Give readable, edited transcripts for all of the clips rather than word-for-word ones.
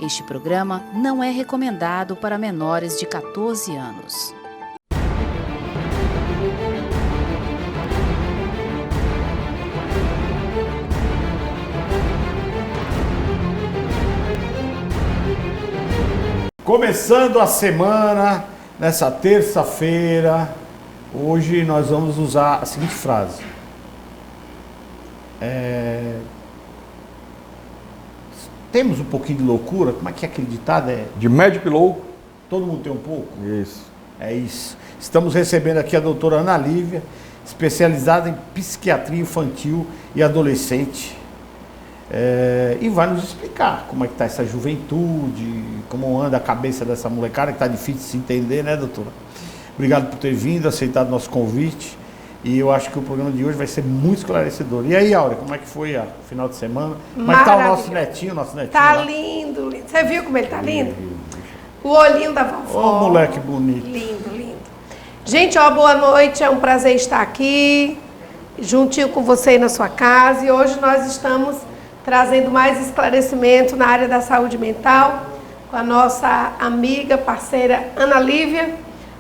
Este programa não é recomendado para menores de 14 anos. Começando a semana, nessa terça-feira, hoje nós vamos usar a seguinte frase. Temos um pouquinho de loucura, como é que é aquele ditado? De médico e louco. Todo mundo tem um pouco? Isso. É isso. Estamos recebendo aqui a doutora Ana Lívia, especializada em psiquiatria infantil e adolescente. E vai nos explicar como é que está essa juventude, como anda a cabeça dessa molecada, que está difícil de se entender, né, doutora? Obrigado por ter vindo, aceitado nosso convite. E eu acho que o programa de hoje vai ser muito esclarecedor. E aí, Áurea, como é que foi o final de semana? Como é que tá o nosso netinho? Tá lindo, lindo. Você viu como ele tá lindo? O olhinho da vovó. Ô, moleque bonito. Lindo, lindo. Gente, boa noite. É um prazer estar aqui, juntinho com você aí na sua casa. E hoje nós estamos trazendo mais esclarecimento na área da saúde mental com a nossa amiga, parceira Ana Lívia.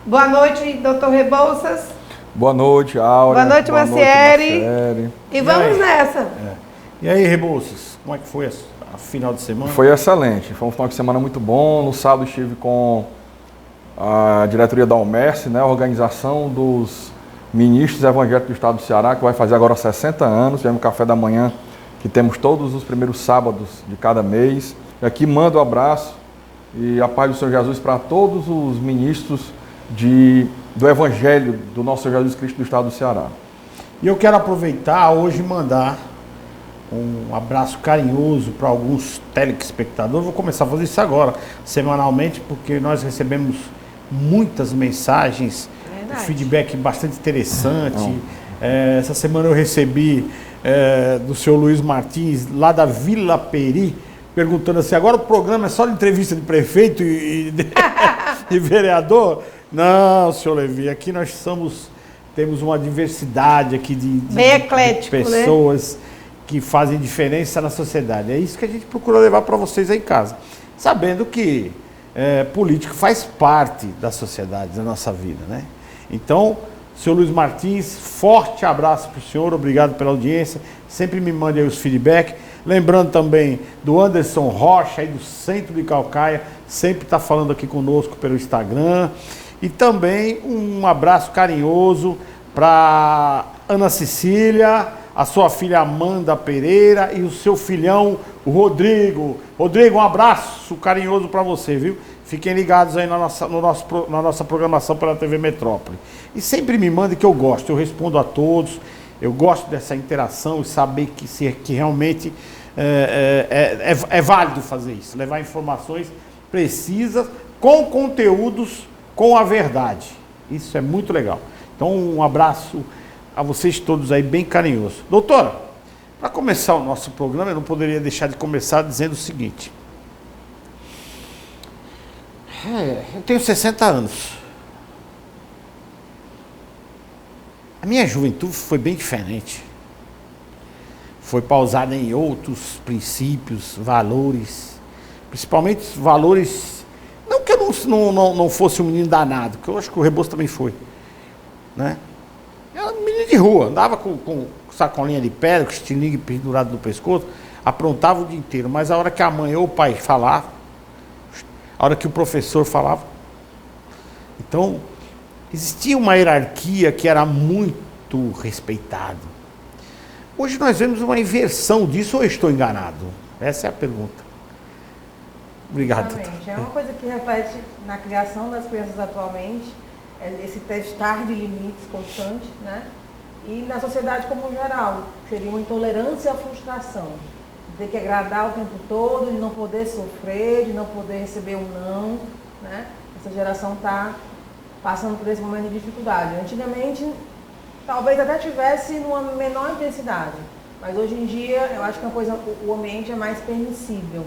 Boa noite, doutor Rebouças. Boa noite, Áurea. Boa noite, Macieri. E vamos nessa. E aí, Rebouças, como é que foi a final de semana? Foi excelente, foi um final de semana muito bom. No sábado estive com a diretoria da UMERS, né, a organização dos ministros evangélicos do estado do Ceará, que vai fazer agora 60 anos. Tivemos café da manhã, que temos todos os primeiros sábados de cada mês. E aqui mando um abraço e a paz do Senhor Jesus para todos os ministros do Evangelho do nosso Senhor Jesus Cristo do estado do Ceará. E eu quero aproveitar hoje e mandar um abraço carinhoso para alguns telespectadores. Vou começar a fazer isso agora, semanalmente, porque nós recebemos muitas mensagens, um feedback bastante interessante. Essa semana eu recebi do senhor Luiz Martins, lá da Vila Peri, perguntando assim, agora o programa é só de entrevista de prefeito e de vereador? Não, senhor Levi, aqui nós temos uma diversidade aqui de pessoas, né, que fazem diferença na sociedade. É isso que a gente procura levar para vocês aí em casa. Sabendo que político faz parte da sociedade, da nossa vida, né? Então, senhor Luiz Martins, forte abraço para o senhor, obrigado pela audiência. Sempre me mande aí os feedback. Lembrando também do Anderson Rocha, aí do Centro de Calcaia, sempre está falando aqui conosco pelo Instagram. E também um abraço carinhoso para Ana Cecília, a sua filha Amanda Pereira e o seu filhão, o Rodrigo. Rodrigo, um abraço carinhoso para você, viu? Fiquem ligados aí na nossa programação pela TV Metrópole. E sempre me mande, que eu gosto, eu respondo a todos. Eu gosto dessa interação e saber que realmente é válido fazer isso. Levar informações precisas, com conteúdos, com a verdade. Isso é muito legal. Então, um abraço a vocês todos aí, bem carinhoso. Doutora, para começar o nosso programa, eu não poderia deixar de começar dizendo o seguinte. Eu tenho 60 anos. A minha juventude foi bem diferente. Foi pausada em outros princípios, valores, principalmente valores. Não que eu não fosse um menino danado, que eu acho que o Rebouças também foi, né? Eu era um menino de rua, andava com sacolinha de pedra, com estilingue pendurado no pescoço, aprontava o dia inteiro, mas a hora que a mãe ou o pai falava, a hora que o professor falava, então existia uma hierarquia que era muito respeitada. Hoje nós vemos uma inversão disso, ou eu estou enganado? Essa é a pergunta. Obrigado. Exatamente. É uma coisa que reflete na criação das crianças atualmente, esse testar de limites constante, né? E na sociedade como um geral, seria uma intolerância à frustração, de ter que agradar o tempo todo, de não poder sofrer, de não poder receber um não, né? Essa geração está passando por esse momento de dificuldade. Antigamente, talvez até tivesse numa menor intensidade, mas hoje em dia eu acho que o ambiente é mais permissível.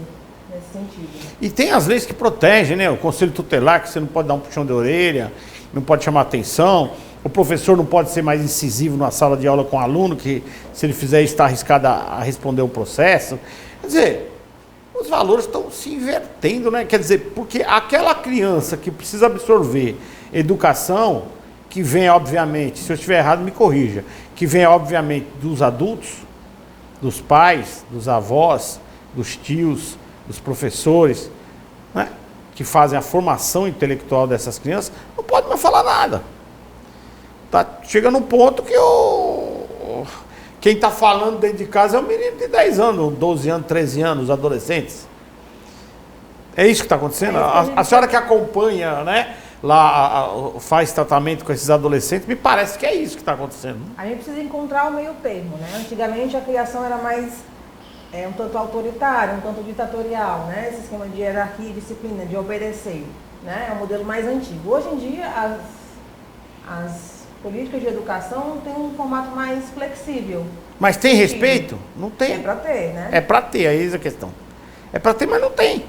nesse sentido. E tem as leis que protegem, né? O conselho tutelar, que você não pode dar um puxão de orelha, não pode chamar atenção, o professor não pode ser mais incisivo na sala de aula com o aluno, que se ele fizer isso está arriscado a responder o processo. Quer dizer, os valores estão se invertendo, né? Quer dizer, porque aquela criança que precisa absorver educação, que vem, obviamente, se eu estiver errado, me corrija, que vem, obviamente, dos adultos, dos pais, dos avós, dos tios, dos professores, né? Que fazem a formação intelectual dessas crianças, não pode mais falar nada. Chega num ponto que quem está falando dentro de casa é um menino de 10 anos, 12 anos, 13 anos, os adolescentes. É isso que está acontecendo? A senhora que acompanha, né, lá, faz tratamento com esses adolescentes, me parece que é isso que está acontecendo. A gente precisa encontrar o meio termo, né? Antigamente a criação era mais um tanto autoritária, um tanto ditatorial, né? Esse esquema de hierarquia e disciplina, de obedecer, né? É um modelo mais antigo. Hoje em dia, as políticas de educação têm um formato mais flexível. Mas tem respeito? Não tem. É para ter, né? É para ter, aí é a questão. É para ter, mas não tem.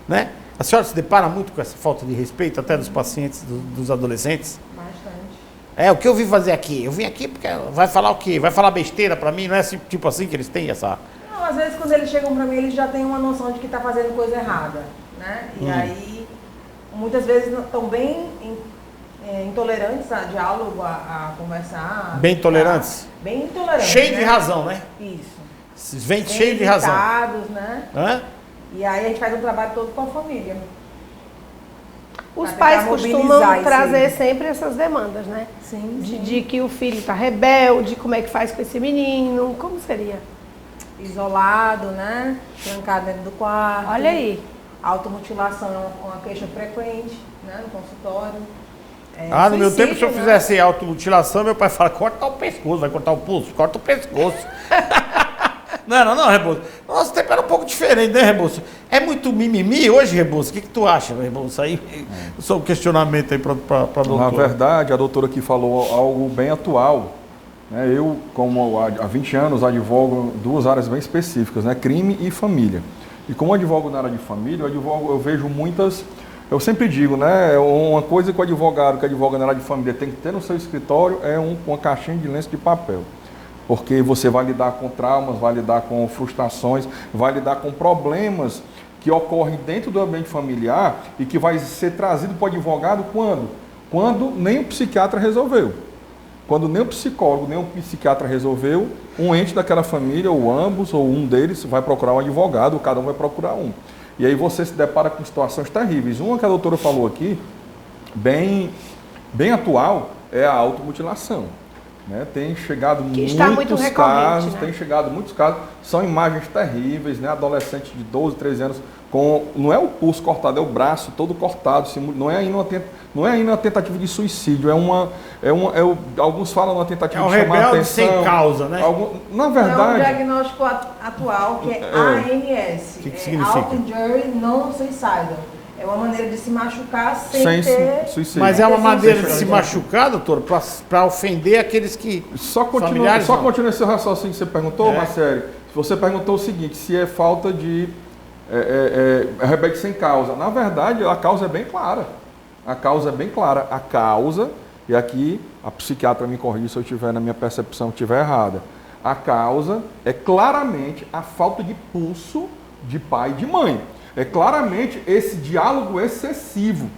Né? A senhora se depara muito com essa falta de respeito até dos pacientes, dos adolescentes? Bastante. O que eu vim fazer aqui? Eu vim aqui porque vai falar o quê? Vai falar besteira para mim? Não é assim, tipo assim que eles têm essa... Não, às vezes quando eles chegam para mim, eles já têm uma noção de que está fazendo coisa errada, né? E aí, muitas vezes estão bem intolerantes a diálogo, a conversar. Bem tolerantes? Bem intolerantes. Cheio de razão, né? Isso. Vem cheio de razão. Né? Hã? E aí a gente faz um trabalho todo com a família. Os pais costumam trazer sempre essas demandas, né? Sim. De que o filho está rebelde, como é que faz com esse menino, como seria? Isolado, né? Trancado dentro do quarto. Olha aí. Automutilação é uma queixa frequente, né? No consultório. No meu tempo, se eu fizesse automutilação, meu pai fala, corta o pescoço, vai cortar o pulso, corta o pescoço. Não, Rebouças. Nosso tempo era um pouco diferente, né, Rebouças? É muito mimimi hoje, Rebouças? O que tu acha, Rebouças? Aí, só um questionamento aí para a doutora. Na verdade, a doutora aqui falou algo bem atual. Né? Eu, como há 20 anos, advogo duas áreas bem específicas, né? Crime e família. E como advogo na área de família, eu vejo muitas... Eu sempre digo, né? Uma coisa que o advogado que advoga na área de família tem que ter no seu escritório é uma caixinha de lenço de papel. Porque você vai lidar com traumas, vai lidar com frustrações, vai lidar com problemas que ocorrem dentro do ambiente familiar e que vai ser trazido para o advogado quando? Quando nem o psiquiatra resolveu. Quando nem o psicólogo, nem o psiquiatra resolveu, um ente daquela família, ou ambos, ou um deles, vai procurar um advogado, ou cada um vai procurar um. E aí você se depara com situações terríveis. Uma que a doutora falou aqui, bem atual, é a automutilação. Né? Tem chegado muitos casos, né? São imagens terríveis, né? Adolescentes de 12, 13 anos, não é o pulso cortado, é o braço todo cortado, não é ainda uma tentativa de suicídio, alguns falam uma tentativa de chamar atenção. Sem causa, né? Na verdade... É um diagnóstico atual, que é ANS. O que significa? Auto-injury non-suicidal. É uma maneira de se machucar sem ter... suicídio. Mas é uma maneira de se machucar, doutor, para ofender aqueles que... Só continua esse raciocínio que você perguntou, Marcelo. Você perguntou o seguinte, se é falta de rebelde sem causa. Na verdade, a causa é bem clara. A causa, e aqui a psiquiatra me corrige se eu estiver na minha percepção estiver errada. A causa é claramente a falta de pulso de pai e de mãe. É claramente esse diálogo excessivo.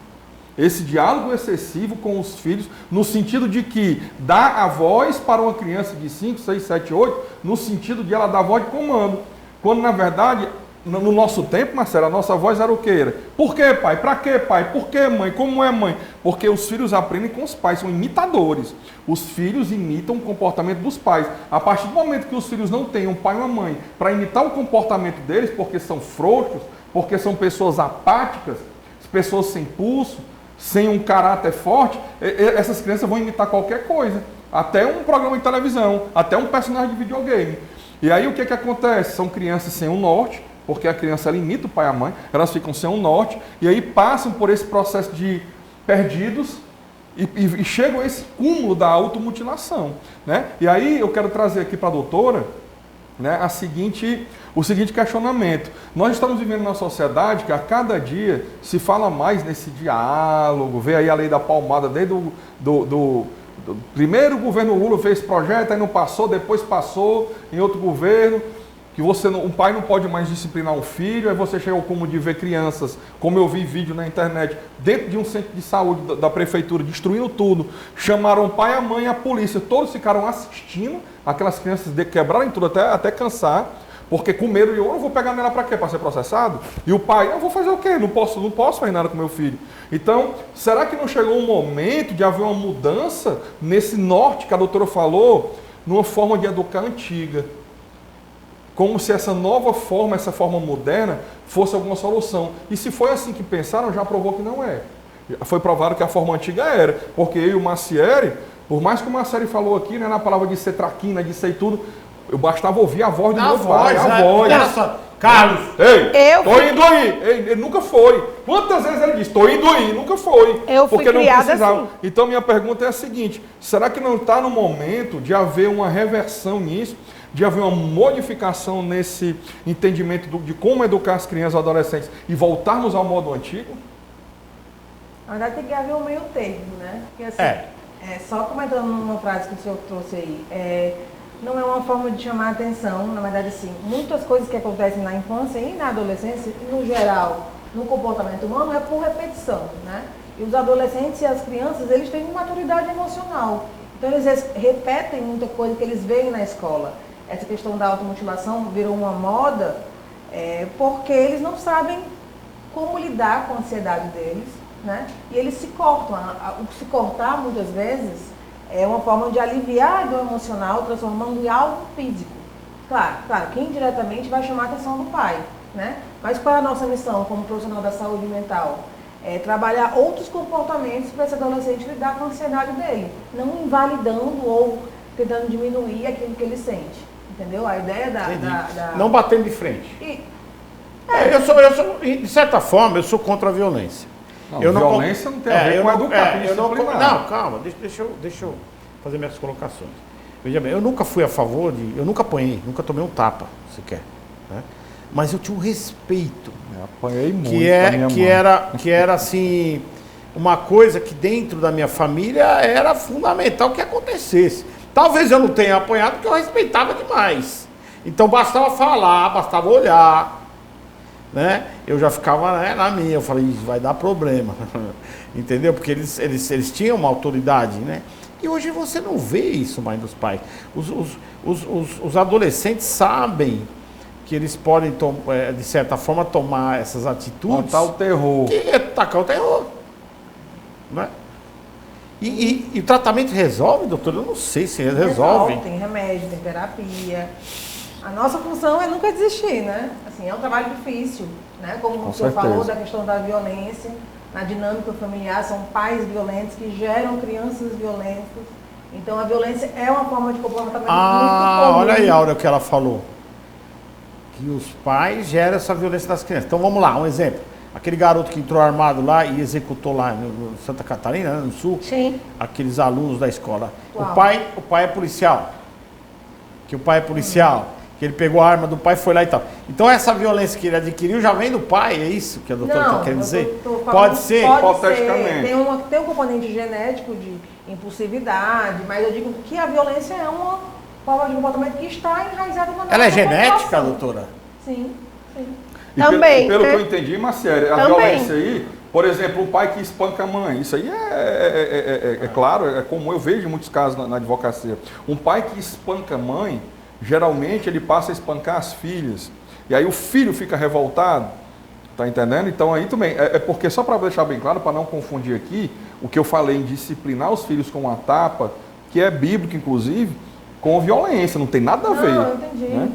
Esse diálogo excessivo com os filhos, no sentido de que dá a voz para uma criança de 5, 6, 7, 8, no sentido de ela dar voz de comando. Quando, na verdade, no nosso tempo, Marcelo, a nossa voz era o quê? Por que, pai? Para que, pai? Por que, mãe? Como é, mãe? Porque os filhos aprendem com os pais, são imitadores. Os filhos imitam o comportamento dos pais. A partir do momento que os filhos não têm um pai e uma mãe para imitar o comportamento deles, porque são frouxos, porque são pessoas apáticas, pessoas sem pulso, sem um caráter forte, essas crianças vão imitar qualquer coisa. Até um programa de televisão, até um personagem de videogame. E aí o que acontece? São crianças sem um norte, porque a criança ela imita o pai e a mãe, elas ficam sem um norte, e aí passam por esse processo de perdidos e chegam a esse cúmulo da automutilação. Né? E aí eu quero trazer aqui para a doutora né, o seguinte questionamento. Nós estamos vivendo numa sociedade que a cada dia se fala mais nesse diálogo, vê aí a lei da palmada desde do primeiro governo Lula fez esse projeto, aí não passou, depois passou em outro governo, que um pai não pode mais disciplinar um filho, aí você chega ao cúmulo de ver crianças, como eu vi vídeo na internet, dentro de um centro de saúde da prefeitura, destruindo tudo, chamaram o pai, a mãe e a polícia, todos ficaram assistindo, aquelas crianças quebraram tudo até cansar, porque com medo de, eu não vou pegar nela para quê? Para ser processado? E o pai, eu vou fazer o quê? Não posso fazer nada com meu filho. Então, será que não chegou um momento de haver uma mudança nesse norte que a doutora falou, numa forma de educar antiga? Como se essa nova forma, essa forma moderna, fosse alguma solução. E se foi assim que pensaram, já provou que não é. Foi provado que a forma antiga era. Porque eu e o Macieri, por mais que o Macieri falou aqui, né, na palavra de ser traquina, de ser tudo, eu bastava ouvir a voz do meu pai, a voz. Nossa, Carlos! Ei, tô indo aí! Ei, ele nunca foi. Quantas vezes ele disse, tô indo aí? Nunca foi. Eu fui criada assim. Então, minha pergunta é a seguinte, será que não está no momento de haver uma reversão nisso? De haver uma modificação nesse entendimento de como educar as crianças e adolescentes e voltarmos ao modo antigo? Na verdade, tem que haver um meio termo, né? Porque, assim, só comentando uma frase que o senhor trouxe aí, não é uma forma de chamar a atenção, na verdade, assim, muitas coisas que acontecem na infância e na adolescência, no geral, no comportamento humano, é por repetição, né? E os adolescentes e as crianças, eles têm maturidade emocional. Então, eles repetem muita coisa que eles veem na escola. Essa questão da automutilação virou uma moda porque eles não sabem como lidar com a ansiedade deles, né? E eles se cortam. O se cortar, muitas vezes, é uma forma de aliviar a dor emocional, transformando em algo físico. Claro que indiretamente vai chamar a atenção do pai, né? Mas qual é a nossa missão como profissional da saúde mental? É trabalhar outros comportamentos para esse adolescente lidar com a ansiedade dele, não invalidando ou tentando diminuir aquilo que ele sente. Entendeu? A ideia da... Não batendo de frente. Eu sou, de certa forma, eu sou contra a violência. Não, violência não tem a ver com educar. Não, calma, deixa eu fazer minhas colocações. Veja bem, eu nunca fui a favor eu nunca apanhei, nunca tomei um tapa, sequer. Né? Mas eu tinha um respeito. Apanhei muito. Que era assim, uma coisa que dentro da minha família era fundamental que acontecesse. Talvez eu não tenha apanhado porque eu respeitava demais. Então bastava falar, bastava olhar, né? Eu já ficava na minha, eu falei, vai dar problema, entendeu? Porque eles tinham uma autoridade, né? E hoje você não vê isso mais dos pais. Os adolescentes sabem que eles podem, de certa forma, tomar essas atitudes. Tacar o terror. Que é tacar o terror, né? E o tratamento resolve, doutor? Eu não sei se resolve. Tem remédio, tem terapia. A nossa função é nunca desistir, né? Assim, é um trabalho difícil, né? Como o senhor falou da questão da violência, na dinâmica familiar, são pais violentos que geram crianças violentas. Então a violência é uma forma de comportamento muito comum. Olha aí a hora que ela falou. Que os pais geram essa violência das crianças. Então vamos lá, um exemplo. Aquele garoto que entrou armado lá e executou lá no Santa Catarina, né, no sul. Sim. Aqueles alunos da escola. Uau. O pai é policial. Que o pai é policial. Que ele pegou a arma do pai e foi lá e tal. Então essa violência que ele adquiriu já vem do pai, é isso que a doutora está querendo dizer? Pode ser? Hipoteticamente. Tem um componente genético de impulsividade, mas eu digo que a violência é uma forma de comportamento que está enraizada na nossa Ela é genética, população. doutora? Sim. E Também, pelo né? que eu entendi, Macieri, a violência aí, por exemplo, o pai que espanca a mãe, isso aí é claro, é comum, eu vejo muitos casos na advocacia. Um pai que espanca a mãe, geralmente ele passa a espancar as filhas, e aí o filho fica revoltado, tá entendendo? Então aí também, porque só para deixar bem claro, para não confundir aqui, o que eu falei em disciplinar os filhos com uma tapa, que é bíblico inclusive, com violência, não tem nada a ver. Não, eu entendi. Né?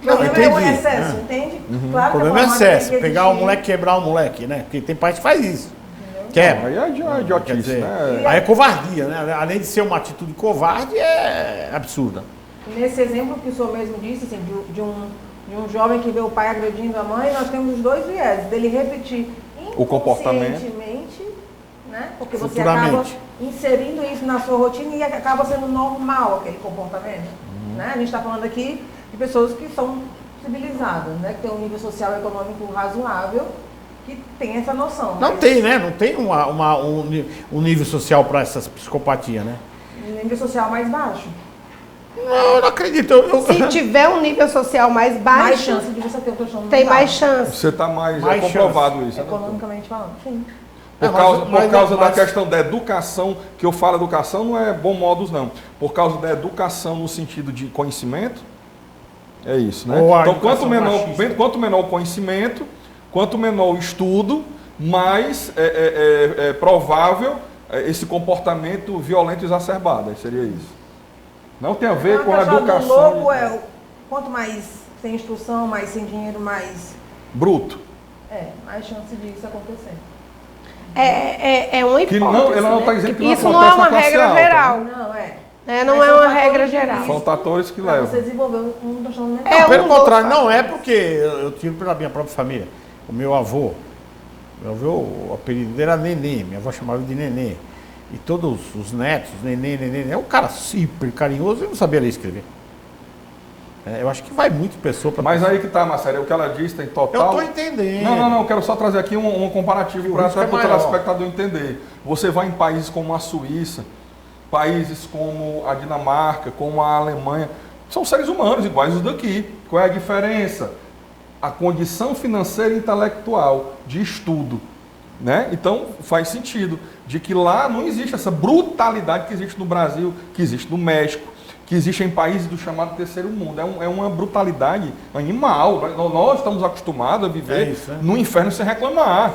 O problema é o excesso, entende? Claro O problema é excesso, pegar o moleque e quebrar o moleque, né? Porque tem pai que faz isso. Quebra. Aí é idiotice, Dizer, né? aí é covardia, né? Além de ser uma atitude covarde, é absurda. Nesse exemplo que o senhor mesmo disse, assim, de um jovem que vê o pai agredindo a mãe, nós temos os dois viés, dele repetir O comportamento. inconscientemente, né? Porque você acaba inserindo isso na sua rotina e acaba sendo normal aquele comportamento. Né? A gente está falando aqui de pessoas que são civilizadas, né? Que tem um nível social e econômico razoável, que tem essa noção. Não tem, né? Não tem um nível social para essas psicopatias, né? Um nível social mais baixo. Não, eu não acredito. Se tiver um nível social mais baixo, Mais chance de você ter um transtorno tem mental. mais chance. Você está mais Mais comprovado isso, né? Economicamente falando, sim. Por mas- causa da mas- questão da educação, que eu falo educação não é bom modos não, por causa da educação no sentido de conhecimento, é isso, né? Ou a Então educação machista. quanto menor o conhecimento, quanto menor o estudo, mais é provável esse comportamento violento exacerbado, seria isso. Não tem a ver com a questão do educação louco quanto mais sem instrução, mais sem dinheiro, mais bruto. mais chance disso acontecer. É uma Que hipótese. não, ela não né? está dizendo que não Isso não acontece é uma na classe regra alta, né? geral. Não, Não Mas é são uma fatores regra de geral. risco. São fatores que Pra levam. você desenvolver um transtorno mental. É Pelo um dos contrário, não é fatores. porque eu tiro pela minha própria família. O meu avô, o apelido dele era Nenê, minha avó chamava de Nenê. E todos os netos, Nenê, é um cara super carinhoso e não sabia ler e escrever. Eu acho que vai muito pessoa para. Mas aí que tá, Marcelo, o que ela diz tem total. Eu tô entendendo. Não, eu quero só trazer aqui um comparativo para risco é o maior. telespectador entender. Você vai em países como a Suíça, países como a Dinamarca, como a Alemanha, são seres humanos iguais os daqui. Qual é a diferença? A condição financeira e intelectual de estudo. Né? Então faz sentido de que lá não existe essa brutalidade que existe no Brasil, que existe no México, que existe em países do chamado terceiro mundo. É uma brutalidade animal. Nós estamos acostumados a viver no inferno sem reclamar.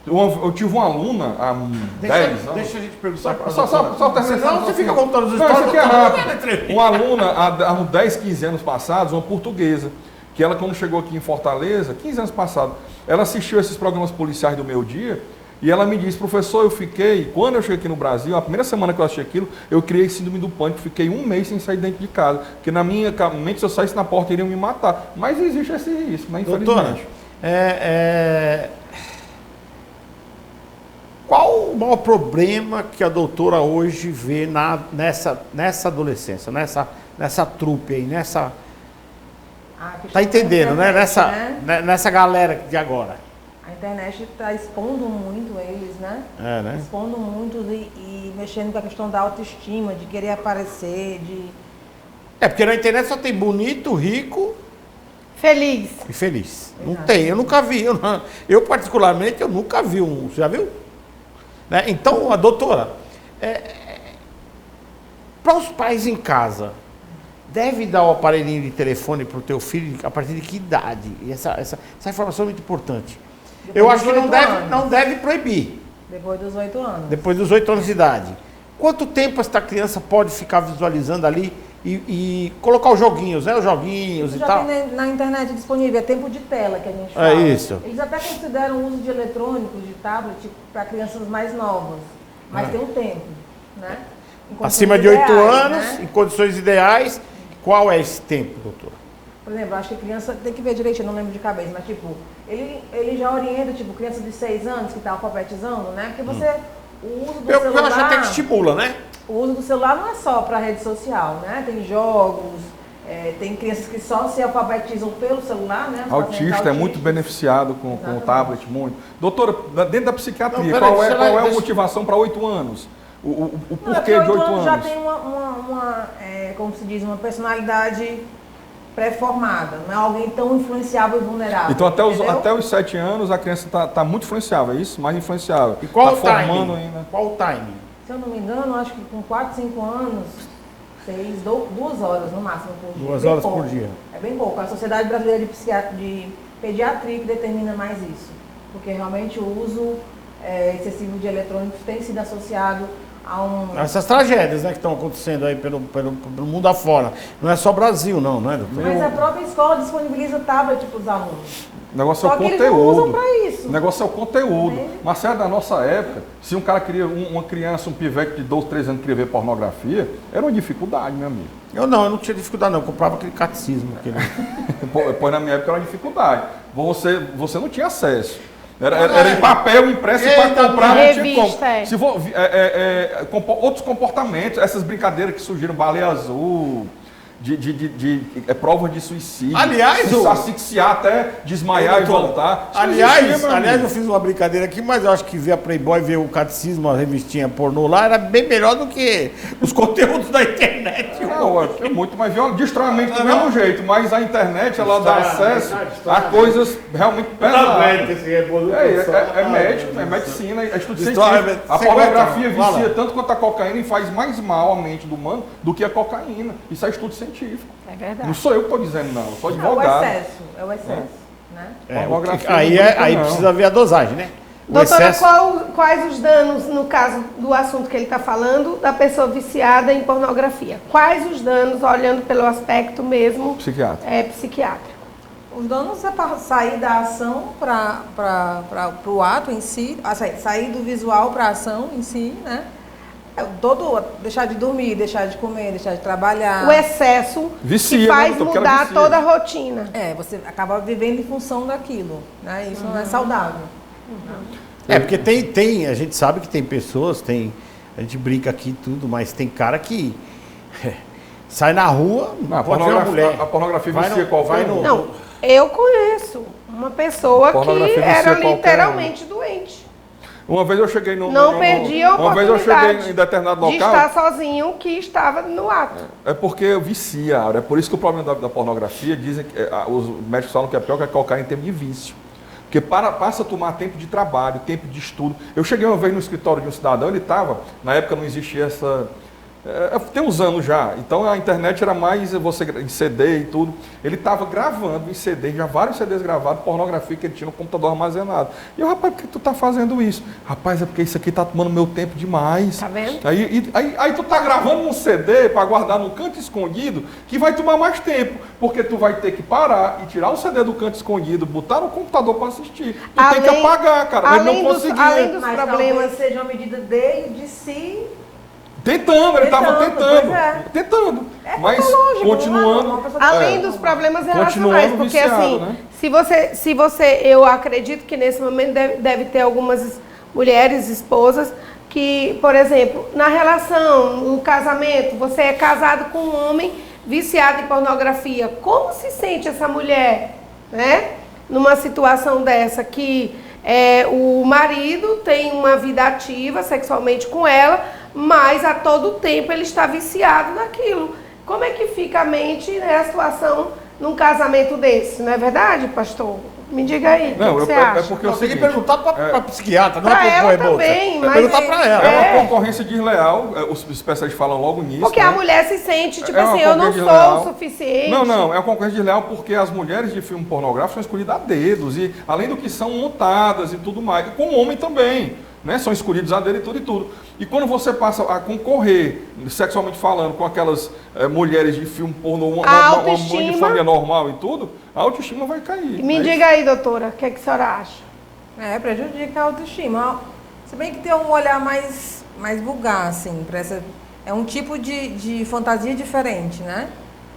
Eu tive uma aluna há 10 anos. Deixa a gente perguntar para Só terceiro. Não, você fica contando as Não, isso aqui é histórias. rápido. Uma aluna, há uns 10, 15 anos passados, uma portuguesa, que ela quando chegou aqui em Fortaleza, 15 anos passados, ela assistiu esses programas policiais do Meio Dia, e ela me disse, professor, quando eu cheguei aqui no Brasil, a primeira semana que eu assisti aquilo, eu criei síndrome do pânico, fiquei um mês sem sair dentro de casa, porque na minha mente, se eu saísse na porta, iriam me matar. Mas existe esse risco, né, infelizmente. Doutora, qual o maior problema que a doutora hoje vê nessa adolescência, nessa trupe aí, Tá entendendo, né? Nessa galera de agora. A internet está expondo muito eles, né? Né? Expondo muito e mexendo com a questão da autoestima, de querer aparecer, de... Porque na internet só tem bonito, rico Feliz. e feliz. Não tem, eu nunca vi. Eu particularmente, eu nunca vi um. Você já viu? Né? Então, a doutora, para os pais em casa, deve dar o aparelhinho de telefone para o teu filho a partir de que idade? E essa informação é muito importante. Eu acho que não deve proibir. Depois dos 8 anos. Depois dos 8 anos de idade. Quanto tempo essa criança pode ficar visualizando ali e colocar os joguinhos, né? Os joguinhos Isso e já tal. tem na internet disponível, é tempo de tela que a gente fala. isso. Eles até consideram o uso de eletrônicos, de tablet, para crianças mais novas. Mas tem um tempo, né? Em condições Acima de 8 ideais, anos, né? em condições ideais. Qual é esse tempo, doutora? Por exemplo, acho que criança, tem que ver direitinho, não lembro de cabeça, mas tipo, ele já orienta, tipo, criança de 6 anos que está alfabetizando, né? Porque você, o uso do Eu celular... acho até que estimula, né? O uso do celular não é só para rede social, né? Tem jogos, tem crianças que só se alfabetizam pelo celular, né? Autista é muito beneficiado com o tablet, muito. Doutora, dentro da psiquiatria, Não, qual peraí, é a deixa- motivação para 8 anos? O Não, porquê de 8 anos? já tem como se diz, uma personalidade pré-formada, não é alguém tão influenciável e vulnerável. Então entendeu? até os 7 anos a criança está muito influenciável, é isso? Mais influenciável. E qual Tá o timing? formando ainda. Qual o timing? Se eu não me engano, acho que com 4, 5 anos, 2 horas no máximo por dia. 2 Bem horas pouco. por dia. É bem pouco. A Sociedade Brasileira de Pediatria que determina mais isso. Porque realmente o uso excessivo de eletrônicos tem sido associado a Essas tragédias, né, que estão acontecendo aí pelo mundo afora. Não é só Brasil, não é, doutor? Mas a própria escola disponibiliza tablet para os alunos. O negócio Só é o que eles não usam conteúdo. para isso. O negócio é o conteúdo. Entende? Marcelo, da nossa época, se um cara queria, uma criança, um pivete de 12, 13 anos queria ver pornografia, era uma dificuldade, meu amigo. Eu não tinha dificuldade não, eu comprava aquele catecismo. Pois na minha época era uma dificuldade. Você não tinha acesso. Era em papel, impresso, e para comprar não tinha como. Revista, Se outros comportamentos, essas brincadeiras que surgiram, baleia azul, provas de suicídio. Aliás, se asfixiar até desmaiar e voltar. Aliás, eu fiz uma brincadeira aqui, mas eu acho que ver a Playboy, ver o Catecismo, a revistinha pornô lá, era bem melhor do que os conteúdos da internet. Não, é muito mais violento, destrói a mente do mesmo jeito, mas a internet ela dá acesso a coisas realmente pesadas. É médico, é medicina, é estudo científico. A pornografia vicia tanto quanto a cocaína e faz mais mal à mente do humano do que a cocaína. Isso é estudo científico. É verdade. Não sou eu que estou dizendo, não. Eu sou advogado. É o excesso, né? Aí precisa ver a dosagem, né? Doutora, quais os danos, no caso do assunto que ele está falando, da pessoa viciada em pornografia? Quais os danos, olhando pelo aspecto mesmo psiquiátrico? Os danos é para sair da ação para o ato em si, sair do visual para a ação em si, né? Deixar de dormir, deixar de comer, deixar de trabalhar. O excesso que faz mudar toda a rotina. Você acaba vivendo em função daquilo, né? Isso não é saudável. Porque a gente sabe que tem pessoas, a gente brinca aqui e tudo, mas tem cara que sai na rua, pode ver uma mulher. A pornografia vicia qualquer um. Não, eu conheço uma pessoa que era literalmente doente. Uma vez eu cheguei Não perdi a oportunidade. Uma vez eu cheguei em determinado local. De estar sozinho que estava no ato. É porque vicia, é por isso que o problema da pornografia, dizem que os médicos falam que é pior que a cocaína em termos de vício. Porque passa a tomar tempo de trabalho, tempo de estudo. Eu cheguei uma vez no escritório de um cidadão, ele estava, na época não existia essa... tem uns anos já, então a internet era mais você em CD e tudo. Ele estava gravando em CD, já vários CDs gravados, pornografia que ele tinha no computador armazenado. E eu, rapaz, por que tu tá fazendo isso? Rapaz, é porque isso aqui tá tomando meu tempo demais. Tá vendo? Aí tu tá gravando um CD para guardar num canto escondido, que vai tomar mais tempo, porque tu vai ter que parar e tirar o CD do canto escondido, botar no computador para assistir. Tu tem que apagar, cara. Ele não conseguia. Além dos Mas problemas, seja uma medida dele, de si. Tentando, ele estava tentando. Mas continuando. Além dos problemas relacionais, porque viciado, assim, né? se você, eu acredito que nesse momento deve ter algumas mulheres, esposas, que, por exemplo, na relação, no casamento, você é casado com um homem viciado em pornografia. Como se sente essa mulher, né? Numa situação dessa que o marido tem uma vida ativa sexualmente com ela, mas a todo tempo ele está viciado naquilo. Como é que fica a mente, né, a situação num casamento desse? Não é verdade, pastor? Me diga aí, o que você acha? É porque eu tenho que perguntar para psiquiatra, não pra é para ela o também, mas perguntar para ela. É uma concorrência desleal, os especialistas falam logo nisso. Porque né? a mulher se sente, tipo É uma assim, eu não sou desleal. o suficiente. Não, é uma concorrência desleal porque as mulheres de filme pornográfico são escolhidas a dedos, e além do que são montadas e tudo mais, como homem também. Né, são escolhidos a dedo e tudo. E quando você passa a concorrer, sexualmente falando, com aquelas mulheres de filme pornô, uma mãe de família normal e tudo, a autoestima vai cair. Me diga aí, doutora, o que a senhora acha? Prejudica a autoestima. Se bem que tem um olhar mais vulgar, assim, para essa... É um tipo de fantasia diferente, né?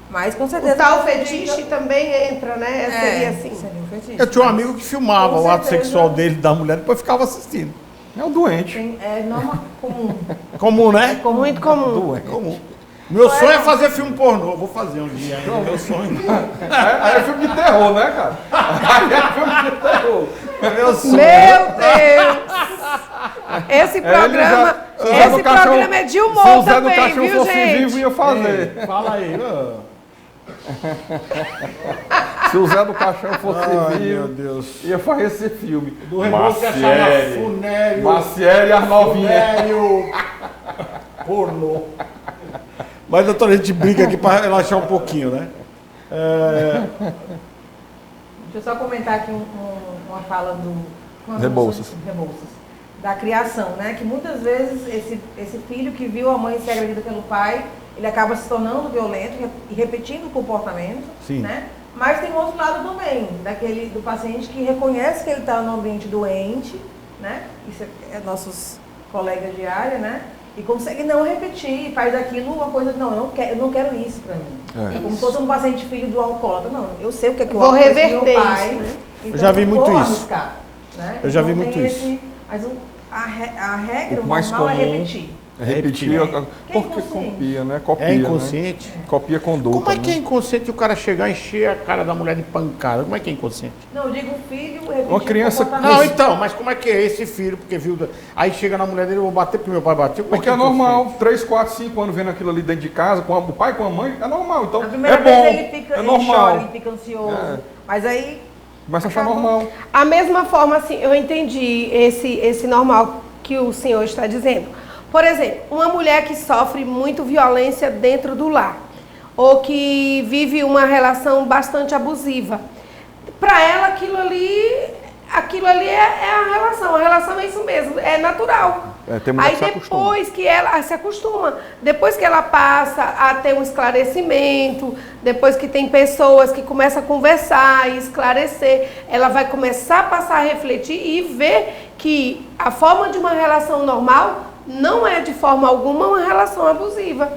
Mas com certeza... O tal fetiche também entra, né? Seria assim. Seria um fetiche. Eu tinha um amigo que filmava o ato sexual dele da mulher e depois ficava assistindo. É um doente. É normal, comum. Comum, né? Muito comum. Doente. Comum. Meu sonho é fazer filme pornô. Eu vou fazer um dia ainda. Meu sonho. Aí é filme de terror, né, cara? Aí é filme de terror. Meu sonho. Meu Deus! Esse programa, é de humor também, viu, gente? Vivo, ia fazer. Fala aí. Se o Zé do Caixão fosse meu vivo, Deus. ia fazer esse filme. Do Reboco que achava Funério. Maciel e as novinhas. Funério. Pornô. Mas, doutora, a gente brinca aqui para relaxar um pouquinho, né? Deixa eu só comentar aqui uma fala do... Rebouças. Da criação, né? Que muitas vezes esse filho que viu a mãe ser agredida pelo pai, ele acaba se tornando violento e repetindo o comportamento, Sim. Né? Mas tem um outro lado também, do paciente que reconhece que ele está num ambiente doente, né? Isso é nossos colegas de área, né? E consegue não repetir, faz daquilo uma coisa, eu não quero isso para mim. É como se fosse um paciente filho do alcoólatra. Não, eu sei o que é que o álcool é meu pai. Isso, né? Então eu já vi muito isso. Arriscar, né? Eu já vi muito isso. Mas a regra, o mais normal comum, é repetir. Repetir, Quem é porque inconsciente? copia, né? Copia, É inconsciente. Né? Copia conduta. Como é que é né? inconsciente o cara chegar e encher a cara da mulher de pancada? Como é que é inconsciente? Não, eu digo filho, repetir Uma criança- o comportamento. Não, então, mas como é que é esse filho? Porque viu. Aí chega na mulher dele, eu vou bater porque meu pai bateu. Como Porque que é normal, inconsciente? 3, 4, 5 anos vendo aquilo ali dentro de casa, com o pai, com a mãe, é normal. Então, A primeira é bom, vez ele fica, é ele normal. chora, ele fica ansioso. É. Mas aí Começa a achar acaba- normal. A mesma forma, assim, eu entendi esse normal que o senhor está dizendo. Por exemplo, uma mulher que sofre muito violência dentro do lar, ou que vive uma relação bastante abusiva, para ela aquilo ali é a relação é isso mesmo, é natural. É, tem mulher Aí que se acostuma. depois que ela se acostuma, depois que ela passa a ter um esclarecimento, depois que tem pessoas que começam a conversar e esclarecer, ela vai começar a passar a refletir e ver que a forma de uma relação normal não é de forma alguma uma relação abusiva,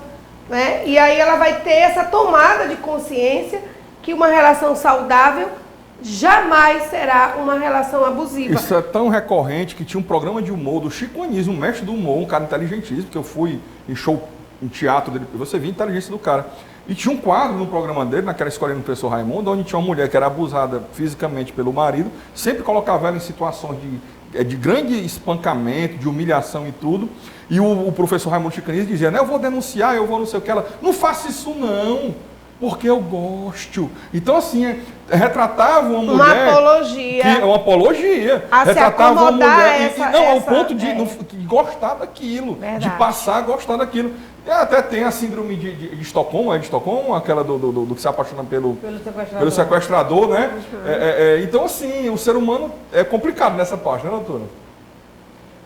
né? E aí ela vai ter essa tomada de consciência que uma relação saudável jamais será uma relação abusiva. Isso é tão recorrente que tinha um programa de humor do Chico Anísio, um mestre do humor, um cara inteligentíssimo, que eu fui em show, em teatro dele, você via a inteligência do cara. E tinha um quadro no programa dele, naquela escolinha do professor Raimundo, onde tinha uma mulher que era abusada fisicamente pelo marido, sempre colocava ela em situações de grande espancamento, de humilhação e tudo. E o professor Raimundo Chico Anísio dizia, né, eu vou denunciar, eu vou não sei o que. Ela, não faça isso não, porque eu gosto. Então, assim, retratava uma mulher... apologia. Uma apologia. A se Retratava uma acomodar mulher... ao essa- ponto de é. gostar daquilo. Verdade. De passar a gostar daquilo. E até tem a síndrome de Estocolmo, é de Estocolmo? Aquela do que se apaixona pelo sequestrador, né? Então, assim, o ser humano é complicado nessa parte, né, doutora?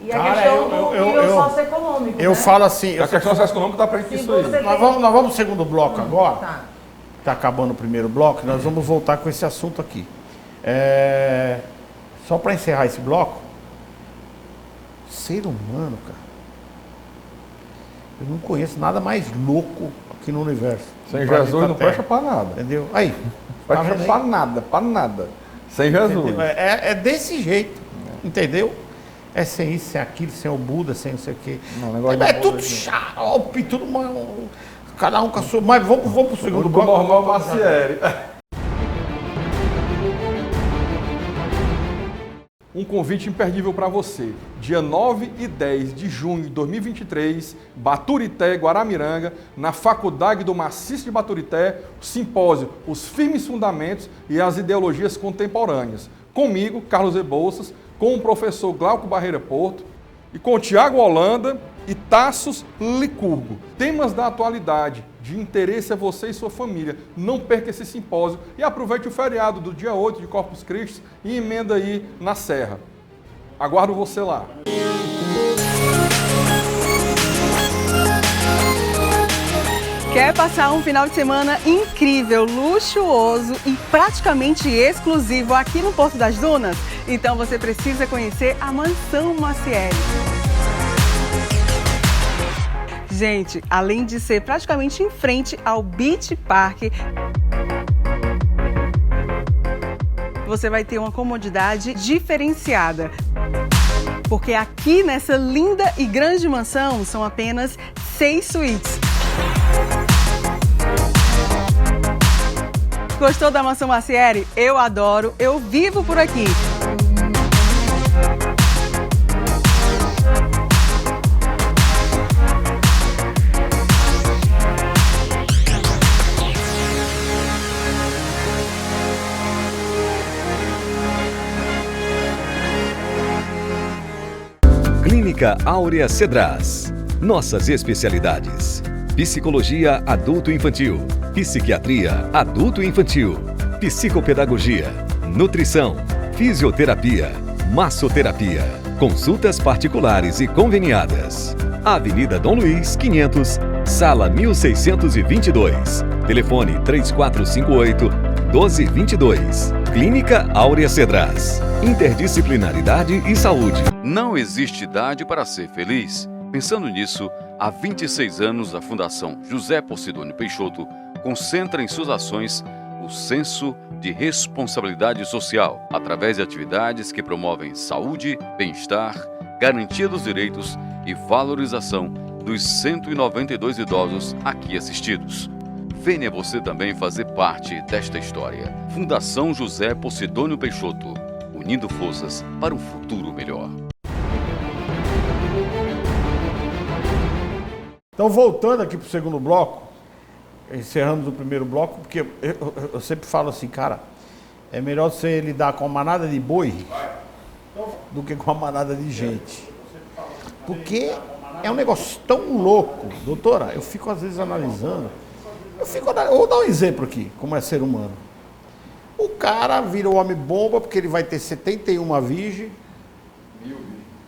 E a Cara, questão do nível socioeconômico, Eu né? falo assim... A questão socioeconômica está para Se isso aí. você Nós vamos pro segundo bloco agora. Tá. Está acabando o primeiro bloco, nós vamos voltar com esse assunto aqui. Só para encerrar esse bloco, ser humano, cara, eu não conheço nada mais louco aqui no universo. Sem no planeta Jesus não Terra. presta para nada. Entendeu? Aí. Não tá presta vendo para aí? nada, para nada. Sem Jesus. Entendeu? É desse jeito, entendeu? É sem isso, sem aquilo, sem o Buda, sem não sei o quê. Não, o negócio É do tudo Buda, xarope, tudo cada um com a sua... Mas vamos pro segundo Do bloco. Mormon Macieri. Um convite imperdível para você. Dia 9 e 10 de junho de 2023, Baturité, Guaramiranga, na Faculdade do Maciço de Baturité, o simpósio Os Firmes Fundamentos e as Ideologias Contemporâneas. Comigo, Carlos Rebouças, com o professor Glauco Barreira Porto e com o Tiago Holanda e Tassos Licurgo. Temas da atualidade, de interesse a você e sua família. Não perca esse simpósio e aproveite o feriado do dia 8 de Corpus Christi e emenda aí na Serra. Aguardo você lá. Quer passar um final de semana incrível, luxuoso e praticamente exclusivo aqui no Porto das Dunas? Então você precisa conhecer a Mansão Macieri. Gente, além de ser praticamente em frente ao Beach Park, você vai ter uma comodidade diferenciada. Porque aqui nessa linda e grande mansão são apenas 6 suítes. Gostou da Mansão Macieri? Eu adoro, eu vivo por aqui. Clínica Áurea Cedras. Nossas especialidades: psicologia adulto-infantil, psiquiatria adulto-infantil, psicopedagogia, nutrição, fisioterapia, massoterapia, consultas particulares e conveniadas. Avenida Dom Luiz, 500, sala 1622. Telefone 3458-1222. Clínica Áurea Cedras. Interdisciplinaridade e saúde. Não existe idade para ser feliz. Pensando nisso, há 26 anos a Fundação José Posidônio Peixoto concentra em suas ações o senso de responsabilidade social, através de atividades que promovem saúde, bem-estar, garantia dos direitos e valorização dos 192 idosos aqui assistidos. Venha você também fazer parte desta história. Fundação José Posidônio Peixoto, unindo forças para um futuro melhor. Então, voltando aqui para o segundo bloco, encerramos o primeiro bloco, porque eu sempre falo assim, cara, é melhor você lidar com uma manada de boi do que com uma manada de gente. Porque é um negócio tão louco, doutora, eu fico às vezes analisando, eu vou dar um exemplo aqui, como é ser humano. O cara vira o homem bomba porque ele vai ter 71 virgem.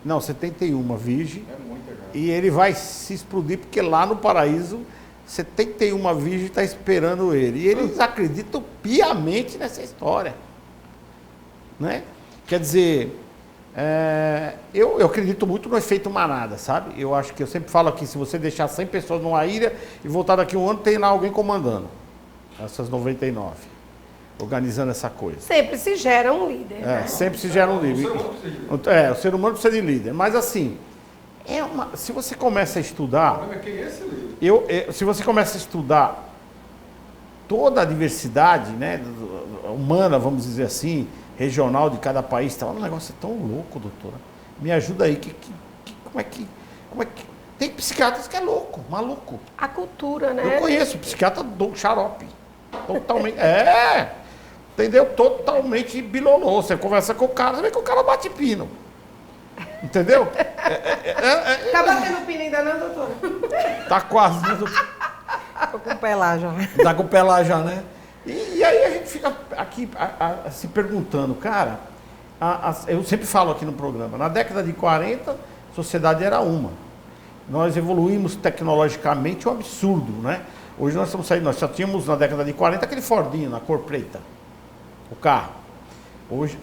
Não, 71 virgem. É muita, cara. E ele vai se explodir porque lá no paraíso 71 virgem está esperando ele. E eles acreditam piamente nessa história. Né? Quer dizer, eu acredito muito no efeito manada, sabe? Eu acho que eu sempre falo aqui, se você deixar 100 pessoas numa ilha e voltar daqui um ano, tem lá alguém comandando. Essas 99. Organizando essa coisa. Sempre se gera um líder. Né? Sempre se gera um líder. O ser humano precisa de líder. Mas assim, se você começa a estudar. O problema é quem é esse líder? Se você começa a estudar toda a diversidade, né, humana, vamos dizer assim, regional de cada país, tá um negócio tão louco, doutora. Me ajuda aí. Como é que. Tem psiquiatras que é louco, maluco. A cultura, né? Eu conheço psiquiatra do xarope. Totalmente. Entendeu? Totalmente bilolô. Você conversa com o cara, você vê que o cara bate pino. Entendeu? Tá batendo pino ainda não, doutora? Tá quase. Tô com o pé lá já. Tá com o pé lá já, né? E aí a gente fica aqui se perguntando, cara, eu sempre falo aqui no programa, na década de 40, a sociedade era uma. Nós evoluímos tecnologicamente um absurdo, né? Hoje nós estamos saindo, nós já tínhamos na década de 40 aquele Fordinho na cor preta, o carro. Hoje,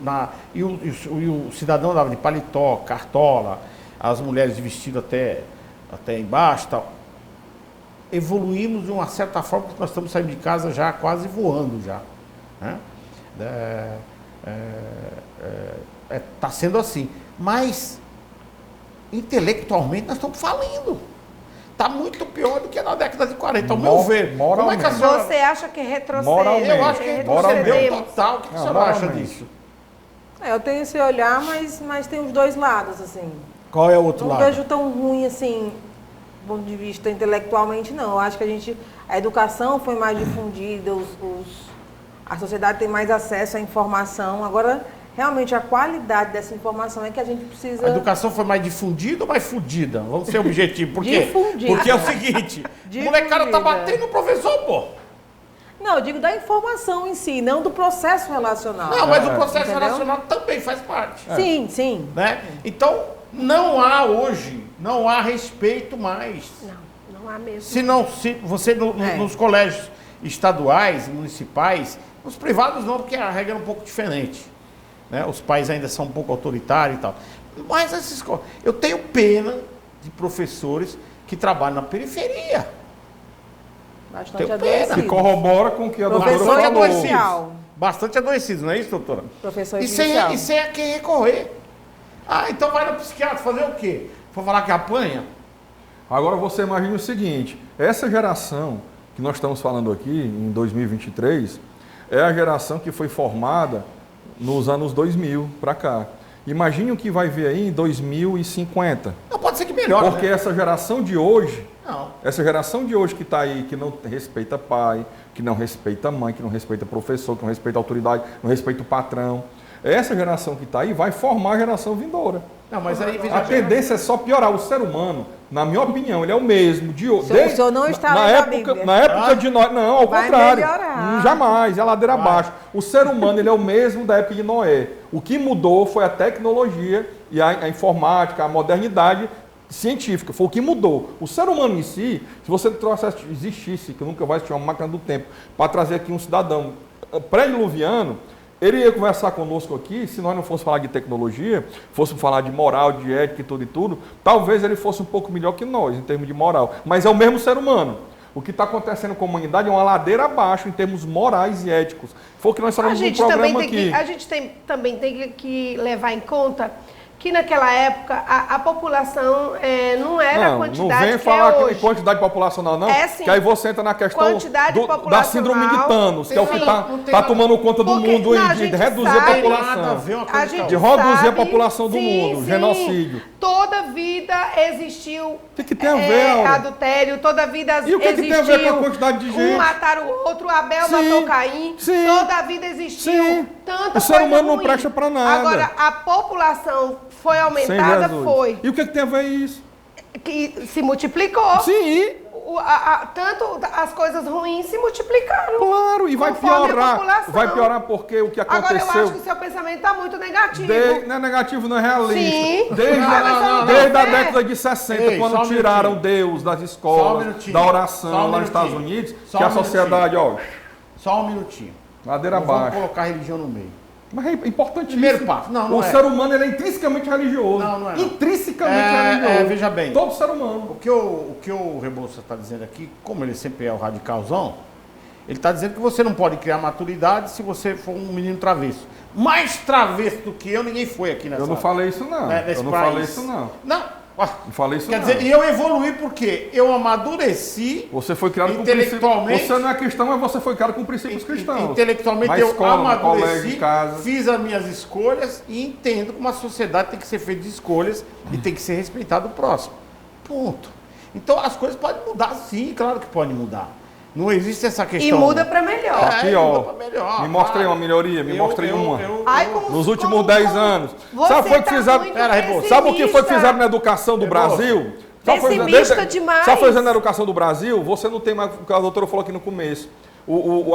e o cidadão dava de paletó, cartola, as mulheres de vestido até embaixo e tal. Evoluímos de uma certa forma, porque nós estamos saindo de casa já quase voando já. Né? Tá sendo assim. Mas, intelectualmente, nós estamos falindo. Está muito pior do que na década de 40, ao meu ver. Moralmente. Como é que a senhora... Você acha que retrocede? Moralmente. Eu acho que retrocedeu total. O que a senhora acha moralmente. disso? Eu tenho esse olhar, mas tem os dois lados, assim. Qual é o outro Não lado? vejo tão ruim, assim, do ponto de vista intelectualmente, não. Eu acho que a educação foi mais difundida, a sociedade tem mais acesso à informação. Agora, realmente, a qualidade dessa informação é que a gente precisa... A educação foi mais difundida ou mais fudida? Vamos ser objetivos. Por quê? Difundida. Porque é o seguinte, o molecada tá batendo no professor, pô. Não, eu digo da informação em si, não do processo relacional. Não, mas o processo Entendeu? relacional também faz parte. Sim, sim. Né? Então, não há respeito mais. Não há mesmo. Se você nos colégios estaduais, municipais, nos privados não, porque a regra é um pouco diferente. Né? Os pais ainda são um pouco autoritários e tal. Mas essas escolas, eu tenho pena de professores que trabalham na periferia. Bastante Tenho pena. adoecido. Que corrobora com o que a doutora Professor Bastante falou. adoecidos. Bastante adoecidos, não é isso, doutora? Professor E inicial. sem a quem recorrer. Então vai no psiquiatra fazer o quê? For falar que apanha? Agora você imagina o seguinte, essa geração que nós estamos falando aqui, em 2023, é a geração que foi formada nos anos 2000 para cá. Imagine o que vai vir aí em 2050. Não, pode ser que melhore. Porque né? essa geração de hoje, Não. essa geração de hoje que está aí, que não respeita pai, que não respeita mãe, que não respeita professor, que não respeita autoridade, não respeita o patrão, essa geração que está aí vai formar a geração vindoura. Não, mas aí veja A bem. tendência é só piorar. O ser humano, na minha opinião, ele é o mesmo de hoje. O senhor não está lendo a Bíblia. Na época de Noé, não, ao Vai contrário. melhorar. Jamais, é ladeira abaixo. O ser humano, ele é o mesmo da época de Noé. O que mudou foi a tecnologia e a informática, a modernidade científica. Foi o que mudou. O ser humano em si, se você existisse, que nunca vai existir uma máquina do tempo, para trazer aqui um cidadão pré-diluviano, ele ia conversar conosco aqui, se nós não fôssemos falar de tecnologia, fôssemos falar de moral, de ética e tudo, talvez ele fosse um pouco melhor que nós, em termos de moral. Mas é o mesmo ser humano. O que está acontecendo com a humanidade é uma ladeira abaixo, em termos morais e éticos. Foi o que nós falamos no programa aqui. A gente também tem que levar em conta que naquela época a população não era a quantidade não vem que falar é hoje. quantidade populacional, não. É, sim. Que aí você entra na questão da síndrome de Thanos, que é o que está tomando conta do mundo e de reduzir a população. De reduzir a população do mundo, genocídio. Toda vida existiu O que tem a ver, Áurea? adultério, toda vida existiu. E o que tem a ver com a quantidade de gente? Um matar o outro, Abel matou Caim. Sim. Toda vida existiu. Tanta O ser humano não ruim. presta pra nada. Agora, a população foi Sem aumentada, Jesus. foi. E o que tem a ver isso? Que se multiplicou. Sim. Tanto as coisas ruins se multiplicaram. Claro, e vai conforme a piorar. população. Vai piorar porque o que aconteceu... Agora, eu acho que o seu pensamento está muito negativo. Não é negativo, não é realista. Sim. Desde a década de 60, Ei, quando tiraram Deus das escolas, da oração lá nos Estados Unidos, que a sociedade, Só um minutinho. ladeira Não vamos abaixo. colocar a religião no meio. Mas é importantíssimo. Primeiro passo. Não o é. ser humano ele é intrinsecamente religioso. Não é. Intrinsecamente religioso. Veja bem. Todo ser humano. O que o Rebouça está dizendo aqui, como ele sempre é o radicalzão, ele está dizendo que você não pode criar maturidade se você for um menino travesso. Mais travesso do que eu, ninguém foi aqui nessa... Eu não falei isso, não. Eu não falei isso, não. Não. Não falei isso, Quer não. dizer, e eu evoluí porque eu amadureci. Você foi criado com intelectualmente. princípios. Você não é cristão, mas você foi criado com princípios cristãos. Intelectualmente na eu escola, amadureci, no colégio, em casa. fiz as minhas escolhas e entendo que uma sociedade tem que ser feita de escolhas e tem que ser respeitado o próximo. Ponto. Então as coisas podem mudar, sim, claro que podem mudar. Não existe essa questão. E muda para melhor. Aqui, ó. Muda pra melhor, Me mostrei claro. uma melhoria, me mostrei uma. Nos últimos como 10 anos. Você Sabe, foi que tá fizeram, muito sabe o que foi que pessimista. fizeram na educação do Brasil? Pessimista demais. Sabe o que foi na educação do Brasil? Você não tem mais, o que a doutora falou aqui no começo.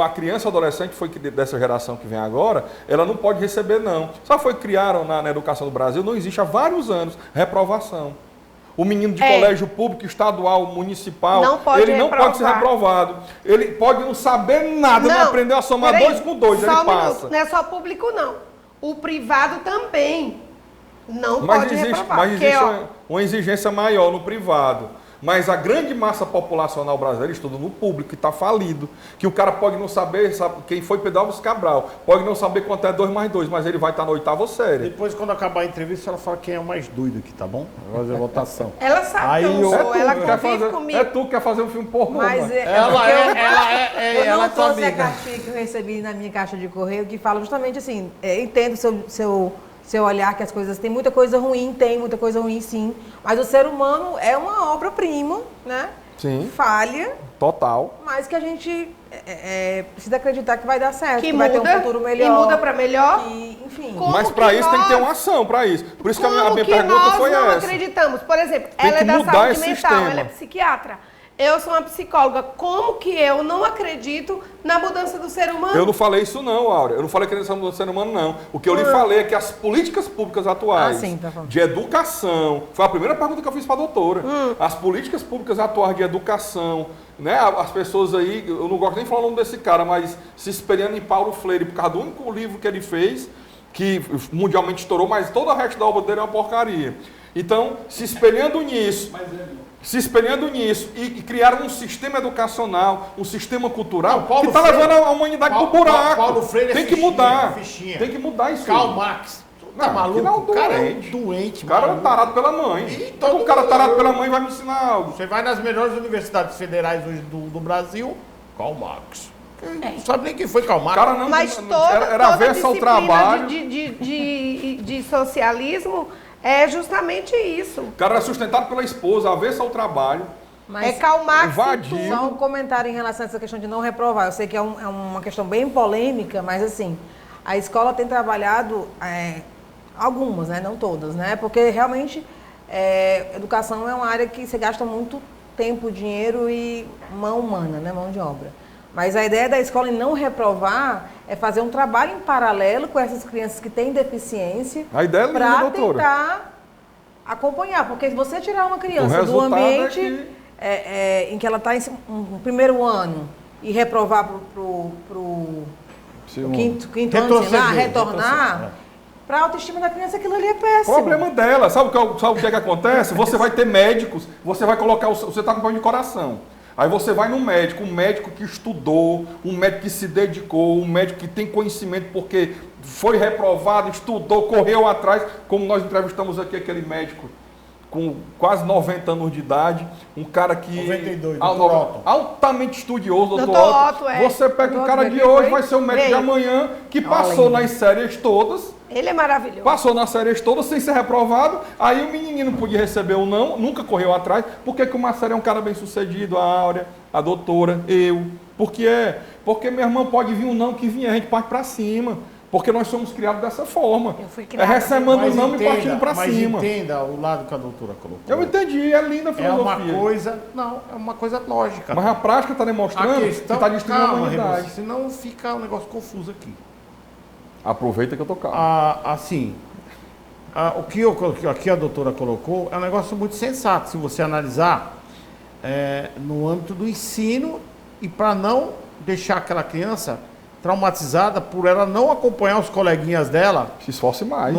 A criança adolescente foi dessa geração que vem agora, ela não pode receber, não. Sabe o que foi que criaram na educação do Brasil? Não existe há vários anos reprovação. O menino de colégio público, estadual, municipal, ele não pode ser reprovado. Ele pode não saber nada, não aprendeu a somar 2 com 2, ele passa. Não é só público, não. O privado também não pode reprovar. Mas existe uma exigência maior no privado. Mas a grande massa populacional brasileira estuda no público, que está falido. Que o cara pode não saber, quem foi Pedro Álvares Cabral, pode não saber quanto é 2 mais 2, mas ele vai estar na 8ª série. Depois, quando acabar a entrevista, ela fala quem é o mais doido aqui, tá bom? Vai fazer a votação. Ela sabe que eu sou, ela convive comigo. É tu que quer fazer um filme pornô. Mas eu não trouxe a cartinha que eu recebi na minha caixa de correio, que fala justamente assim, entendo seu olhar que as coisas... Tem muita coisa ruim, sim. Mas o ser humano é uma obra-prima, né? Sim. Falha. Total. Mas que a gente precisa acreditar que vai dar certo, que muda, vai ter um futuro melhor. E muda para melhor. Enfim. Mas para isso tem que ter uma ação, para isso. Por isso que a minha pergunta foi essa. Nós não acreditamos. Por exemplo, ela é da saúde mental, ela é psiquiatra. Eu sou uma psicóloga. Como que eu não acredito na mudança do ser humano? Eu não falei isso não, Áurea. Eu não falei que a mudança do ser humano, não. O que eu lhe falei é que as políticas públicas atuais de educação... Foi a primeira pergunta que eu fiz para a doutora. As políticas públicas atuais de educação, né? As pessoas aí... Eu não gosto nem de falar o nome desse cara, mas se espelhando em Paulo Freire, por causa do único livro que ele fez, que mundialmente estourou, mas todo o resto da obra dele é uma porcaria. Então, se espelhando nisso e criaram um sistema educacional, um sistema cultural que está levando a humanidade para o buraco. Paulo Freire tem que mudar. Fichinha. Tem que mudar isso. Karl Marx. Tá maluco? O cara é doente. O cara é tarado pela mãe. Então, o cara tarado pela mãe vai me ensinar algo. Você vai nas melhores universidades federais hoje do Brasil, Karl Marx. Não sabe nem quem foi Karl Marx. Cara não, mas era avesso ao trabalho. De socialismo é justamente isso. O cara era sustentado pela esposa, avesso ao trabalho. Mas Karl Marx. Só um comentário em relação a essa questão de não reprovar. Eu sei que é uma questão bem polêmica, mas assim, a escola tem trabalhado, algumas, né? Não todas, né? Porque realmente educação é uma área que você gasta muito tempo, dinheiro e mão humana, né? Mão de obra. Mas a ideia da escola em não reprovar é fazer um trabalho em paralelo com essas crianças que têm deficiência para tentar acompanhar. Porque se você tirar uma criança do ambiente em que ela está no primeiro ano e reprovar para o quinto ano, retornar, para a autoestima da criança aquilo ali é péssimo. Problema dela. Sabe o que é que acontece? Você vai ter médicos, você vai colocar você está com problema de coração. Aí você vai no médico, um médico que estudou, um médico que se dedicou, um médico que tem conhecimento porque foi reprovado, estudou, correu atrás, como nós entrevistamos aqui aquele médico com quase 90 anos de idade, um cara que... 92, doutor Otto. Altamente estudioso, doutor Otto. Você pega o cara de hoje, vai ser o médico de amanhã, que passou nas séries todas. Ele é maravilhoso. Passou nas séries todas sem ser reprovado, aí o menininho não podia receber o não, nunca correu atrás, porque que o Marcelo é um cara bem sucedido, a Áurea, a doutora, eu. Porque minha irmã pode vir um não que vinha, a gente parte pra cima. Porque nós somos criados dessa forma. Eu fui criada recebendo o não e partindo pra cima. Mas entenda o lado que a doutora colocou. Eu entendi, é linda a filosofia. É uma coisa lógica. Mas a prática está demonstrando que está destruindo a humanidade. Senão fica um negócio confuso aqui. Aproveita que eu tô calmo. O que aqui a doutora colocou é um negócio muito sensato, se você analisar no âmbito do ensino e para não deixar aquela criança traumatizada por ela não acompanhar os coleguinhas dela. Se esforce mais.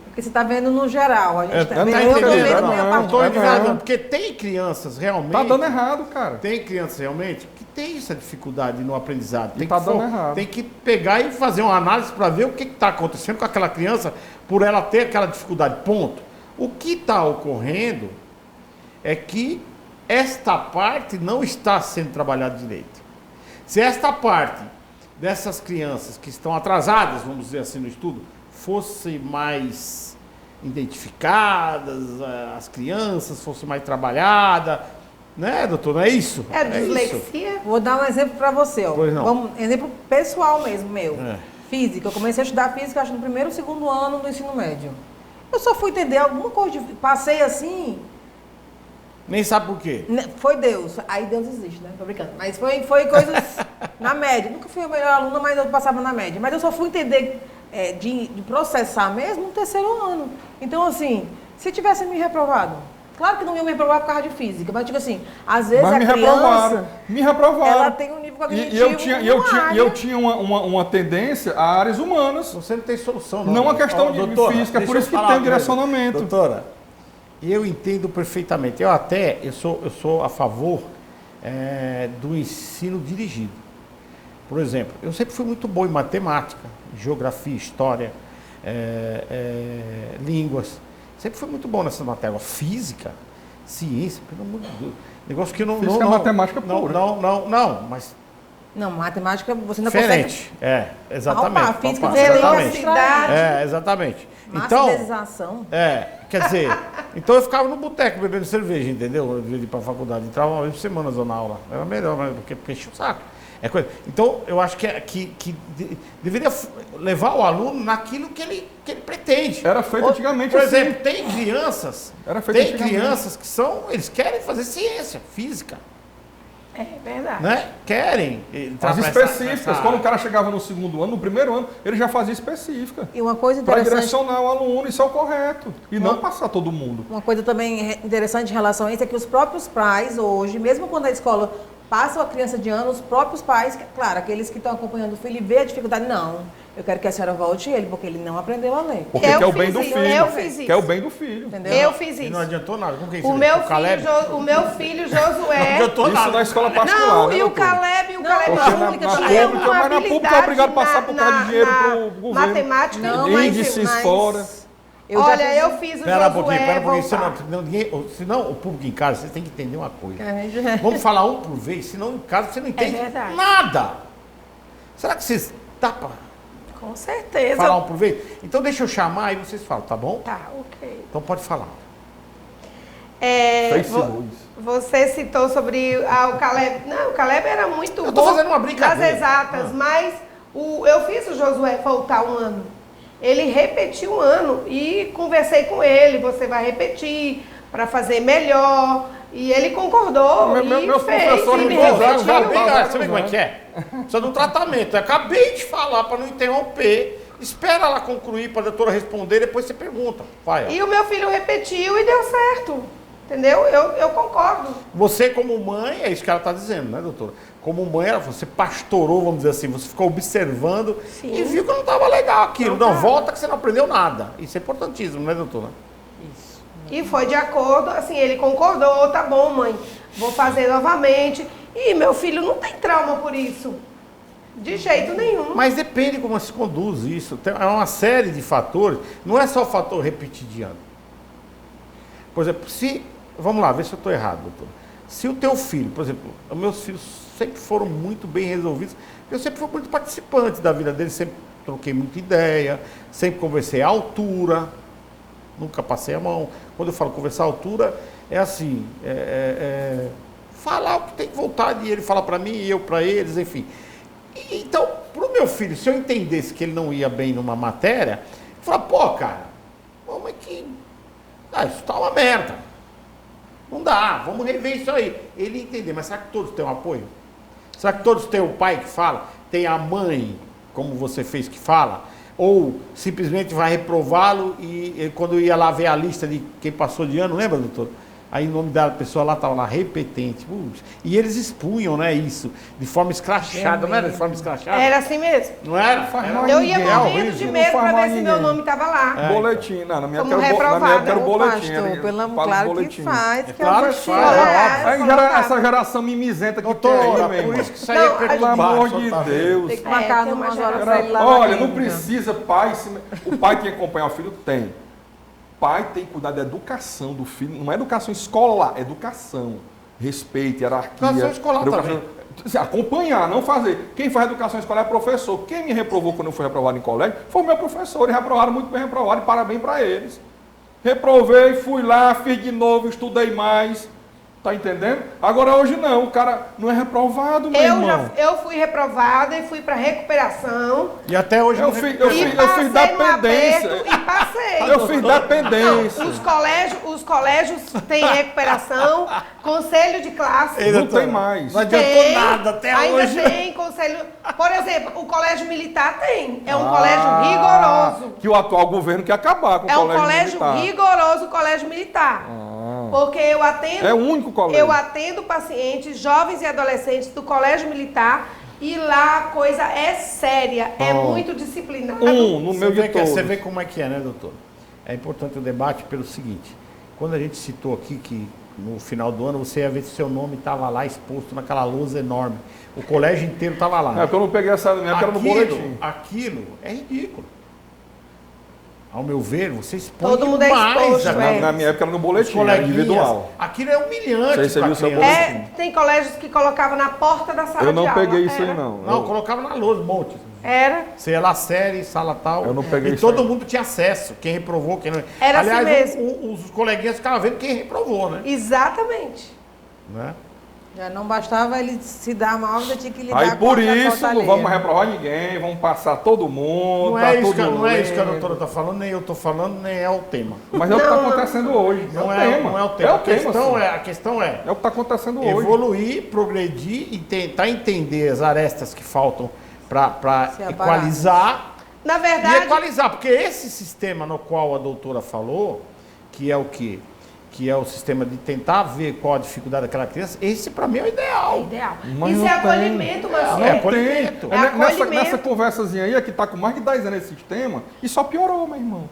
Porque você está vendo no geral. A gente Tá entendendo? Porque tem crianças realmente... Tá dando errado, cara. Tem crianças realmente que tem essa dificuldade no aprendizado. Dando errado. Tem que pegar e fazer uma análise para ver o que está acontecendo com aquela criança por ela ter aquela dificuldade. Ponto. O que está ocorrendo é que esta parte não está sendo trabalhada direito. Se esta parte dessas crianças que estão atrasadas, vamos dizer assim, no estudo, fosse mais identificadas, as crianças fossem mais trabalhadas, né, doutor? Não é isso? É dislexia? Isso. Vou dar um exemplo para você. Ó. Pois não. Exemplo pessoal mesmo, meu. Física. Eu comecei a estudar física, acho, no primeiro ou segundo ano do ensino médio. Eu só fui entender alguma coisa, passei assim... Nem sabe por quê. Foi Deus. Aí Deus existe, né? Tô brincando. Mas foi coisas na média. Nunca fui a melhor aluna, mas eu passava na média. Mas eu só fui entender de processar mesmo no terceiro ano. Então, assim, se tivesse me reprovado, claro que não ia me reprovar por causa de física, mas, tipo assim, às vezes a criança... Me reprovaram. Ela tem um nível cognitivo E eu tinha uma tendência a áreas humanas. Você não tem solução, não. Não a questão de física, por isso que tem um direcionamento. Doutora, eu entendo perfeitamente. Eu sou a favor do ensino dirigido. Por exemplo, eu sempre fui muito bom em matemática, geografia, história, línguas. Sempre fui muito bom nessa matéria. Física, ciência, pelo amor de Deus. Negócio que não... Física é matemática pura. Não, mas... Não, matemática você ainda diferente. consegue... Exatamente. Física, exatamente. Massificação. Quer dizer, então eu ficava no boteco bebendo cerveja, entendeu? Eu ia para a faculdade, entrava uma vez por semana na aula. Era melhor, porque enchia o saco. Então, eu acho que deveria levar o aluno naquilo que ele pretende. Era feito antigamente por assim. exemplo, tem crianças que eles querem fazer ciência, física. É verdade. Né? Querem. As específicas. Quando o cara chegava no segundo ano, no primeiro ano, ele já fazia específica. E uma coisa para interessante... direcionar o aluno, isso é o correto. E não passar todo mundo. Uma coisa também interessante em relação a isso é que os próprios pais hoje, mesmo quando a escola passa a criança de ano, os próprios pais, claro, aqueles que estão acompanhando o filho e vê a dificuldade, não. Eu quero que a senhora volte ele, porque ele não aprendeu a ler. Porque quer o bem do filho. Eu fiz isso. Quer o bem do filho. Entendeu? Eu fiz isso. E não adiantou nada. Com quem o meu filho Josué... Não adiantou nada. Isso na escola particular, não, né, e o doutor? Caleb na pública tinha uma mas na pública é obrigado a passar por causa de dinheiro pro governo. Matemática índices fora. Eu fiz o Pera Josué um pouquinho, senão o público em casa, vocês têm que entender uma coisa. É. Vamos falar um por vez, senão em casa você não entende nada. Será que vocês tapam? Com certeza. Falar um por vez? Então deixa eu chamar e vocês falam, tá bom? Tá, ok. Então pode falar. Você citou sobre o Caleb. Não, o Caleb era muito bom. Eu tô fazendo uma brincadeira. Das exatas, mas eu fiz o Josué faltar um ano. Ele repetiu um ano e conversei com ele, você vai repetir para fazer melhor. E ele concordou Meus fez. professores Me reprovaram, Você vê como é que é? Precisa de um tratamento. Eu acabei de falar para não interromper. Espera ela concluir para a doutora responder, depois você pergunta. Vai. E o meu filho repetiu e deu certo. Entendeu? Eu concordo. Você como mãe, é isso que ela está dizendo, né, doutora? Como mãe, você pastorou, vamos dizer assim, você ficou observando e viu que não estava legal aquilo. Não, volta que você não aprendeu nada. Isso é importantíssimo, né, doutora? Isso. E foi de acordo, assim, ele concordou, tá bom, mãe, vou fazer novamente. E meu filho não tem trauma por isso. De jeito nenhum. Mas depende como se conduz isso. É uma série de fatores. Não é só o fator repetir de ano. Por exemplo, se... Vamos lá, ver se eu estou errado, doutor. Se o teu filho, por exemplo, os meus filhos sempre foram muito bem resolvidos. Eu sempre fui muito participante da vida deles, sempre troquei muita ideia, sempre conversei à altura, nunca passei a mão. Quando eu falo conversar à altura, é assim, falar o que tem vontade, e ele fala para mim, e eu para eles, enfim. Então, para o meu filho, se eu entendesse que ele não ia bem numa matéria, eu falava, pô, cara, como é que... isso tá uma merda. Não dá, vamos rever isso aí. Ele entender, mas será que todos têm um apoio? Será que todos têm o pai que fala? Tem a mãe, como você fez, que fala? Ou simplesmente vai reprová-lo e quando ia lá ver a lista de quem passou de ano, lembra, doutor? Aí o nome da pessoa lá estava lá, repetente. E eles expunham, né, isso, de forma escrachada, não era de forma escrachada? Era assim mesmo. Não era? Eu ia morrendo de medo para ver se meu nome estava lá. Boletim, não, na minha Como época era o boletim. Claro que faz. Claro que faz. Aí gera essa geração mimizenta que tem aí, meu irmão. Por isso que isso aí é Pelo amor de Deus. Tem que marcar tem umas uma horas pra ele lá. Olha, não precisa pai... O pai tem que acompanhar o filho? Tem. Pai tem que cuidar da educação do filho. Não é educação escolar, é educação. Respeito, hierarquia. Educação escolar também. Acompanhar, não fazer. Quem faz educação escolar é professor. Quem me reprovou quando eu fui reprovado em colégio foi o meu professor. Eles reprovaram muito bem reprovado e parabéns para eles. Reprovei, fui lá, fiz de novo, estudei mais. Tá entendendo? Agora hoje não, o cara não é reprovado, meu irmão. Eu fui reprovada e fui para recuperação. E até hoje eu fiz dependência. E passei. Eu fiz dependência. Não, os colégios têm recuperação, conselho de classe. Não tem mais. Não adiantou nada até hoje. Ainda tem conselho. Por exemplo, o colégio militar tem. É um colégio rigoroso. Que o atual governo quer acabar com o colégio militar. É um colégio rigoroso, o colégio militar. Porque eu atendo... É o único colégio. Eu atendo pacientes, jovens e adolescentes do colégio militar e lá a coisa é séria, é muito disciplinado. No meu de todos. Você vê como é que é, né, doutor? É importante o debate pelo seguinte, quando a gente citou aqui que no final do ano você ia ver se seu nome estava lá exposto naquela lousa enorme. O colégio inteiro estava lá. É, porque eu não peguei essa minha, era no boletim. Aquilo é ridículo. Ao meu ver, você expõe todo mundo demais. Na minha época era no boletim, era individual. Aquilo é humilhante. Você viu o seu boletim? Tem colégios que colocavam na porta da sala de aula. Eu não peguei isso aí, não. Não, colocava na lousa, um monte. Era. Você ia lá, série, sala tal. Eu não peguei e isso todo aí. mundo tinha acesso. Quem reprovou, quem não... Era Aliás, assim mesmo. Os coleguinhas ficavam vendo quem reprovou, né? Exatamente. Né? Já não bastava ele se dar mal, já tinha que lidar aí, com por a isso, cota não vamos alheia. reprovar ninguém, vamos passar todo mundo. Não é isso que a doutora está falando, nem eu estou falando, nem é o tema. Mas é o que está acontecendo hoje. Não é o tema. A questão é o que está acontecendo hoje. Evoluir, progredir e tentar entender as arestas que faltam para equalizar. Na verdade... E equalizar, porque esse sistema no qual a doutora falou, que é o quê? Que é o sistema de tentar ver qual a dificuldade daquela criança, esse para mim é o ideal. É ideal. Mas isso não é acolhimento, Marcelo. É acolhimento. Nessa conversazinha aí, que está com mais de 10 anos esse sistema, e só piorou, meu irmão.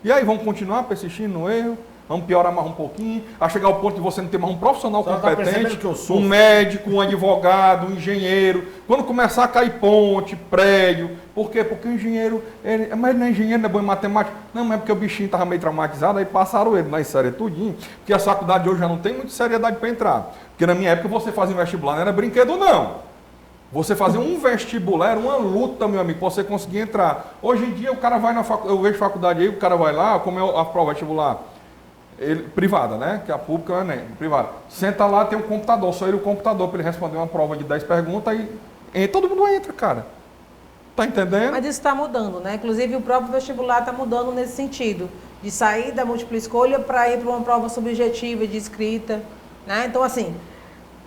E aí, vamos continuar persistindo no erro? Vamos piorar mais um pouquinho, a chegar ao ponto de você não ter mais um profissional competente, um médico, um advogado, um engenheiro. Quando começar a cair ponte, prédio, por quê? Porque o engenheiro, mas ele não é engenheiro, não é bom em matemática. Não, mas é porque o bichinho estava meio traumatizado, aí passaram ele nas séries tudinho, porque a faculdade hoje já não tem muita seriedade para entrar. Porque na minha época você fazia um vestibular, não era brinquedo não. Você fazer um vestibular era uma luta, meu amigo, para você conseguir entrar. Hoje em dia o cara vai na faculdade, eu vejo faculdade aí, o cara vai lá, como é a prova vestibular. Privada, né? Que a pública não é privada. Senta lá, tem um computador, só ele o computador para ele responder uma prova de 10 perguntas e todo mundo entra, cara. Tá entendendo? Mas isso está mudando, né? Inclusive o próprio vestibular está mudando nesse sentido, de sair da múltipla escolha para ir para uma prova subjetiva de escrita, né? Então, assim,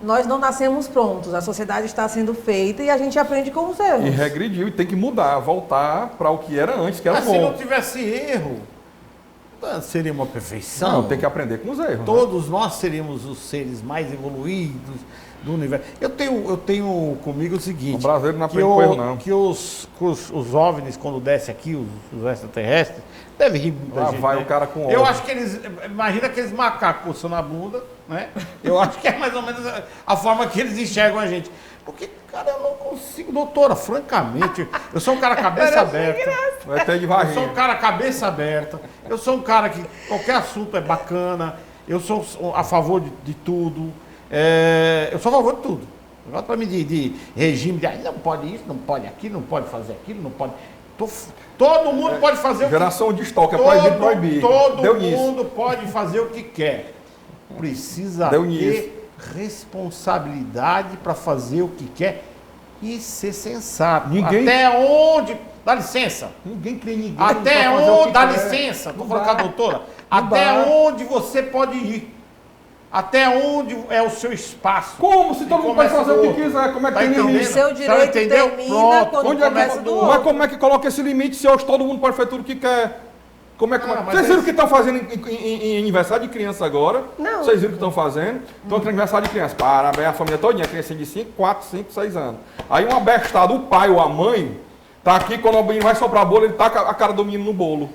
nós não nascemos prontos, a sociedade está sendo feita e a gente aprende com os erros. E regrediu, e tem que mudar, voltar para o que era antes, que era bom. Se não tivesse erro, seria uma perfeição. Não, tem que aprender com os erros. Todos nós seríamos os seres mais evoluídos do universo. Eu tenho comigo o seguinte... O brasileiro não aprende com erro, não. Que os OVNIs, quando descem aqui, os extraterrestres, deve rir muita gente, vai né? o cara com Eu ódio. acho que eles... Imagina aqueles macacos coçando a bunda, né? Eu acho que é mais ou menos a forma que eles enxergam a gente. Porque, cara, eu não consigo, doutora, francamente, eu sou um cara cabeça aberta. Vai ter de Eu sou varrinha. um cara cabeça aberta. Eu sou um cara que qualquer assunto é bacana. Eu sou a favor de tudo. Eu sou a favor de tudo. Agora para mim de regime, não pode isso, não pode aquilo, não pode fazer aquilo, não pode... Todo mundo pode fazer o que... Geração de estoque, é proibir. Todo Deu nisso. mundo pode fazer o que quer. Precisa Deu ter nisso. responsabilidade para fazer o que quer e ser sensato. Ninguém- Até onde... Dá licença. Ninguém crê em ninguém. Até pra fazer o onde... que Dá quer. licença. Tô Não falando com a dá. doutora. Não Até dá. onde você pode ir. Até onde é o seu espaço. Como? Se todo E mundo pode começa fazer do o que outro. quiser, como é que Tá tem entendendo? limite? Seu Você direito entendeu? termina Pronto. quando Onde é começa que, do mas outro. como é que coloca esse limite se hoje todo mundo pode fazer tudo o que quer? Como é que... Ah, mas Vocês viram é- o que estão fazendo em aniversário de criança agora? Não. Vocês viram o que estão fazendo? Estão aqui no aniversário de criança. Parabéns, a família todinha, criancinha de 5, 4, 5, 6 anos. Aí um abestado, o pai ou a mãe, tá aqui, quando o menino vai soprar bolo, ele taca a cara do menino no bolo.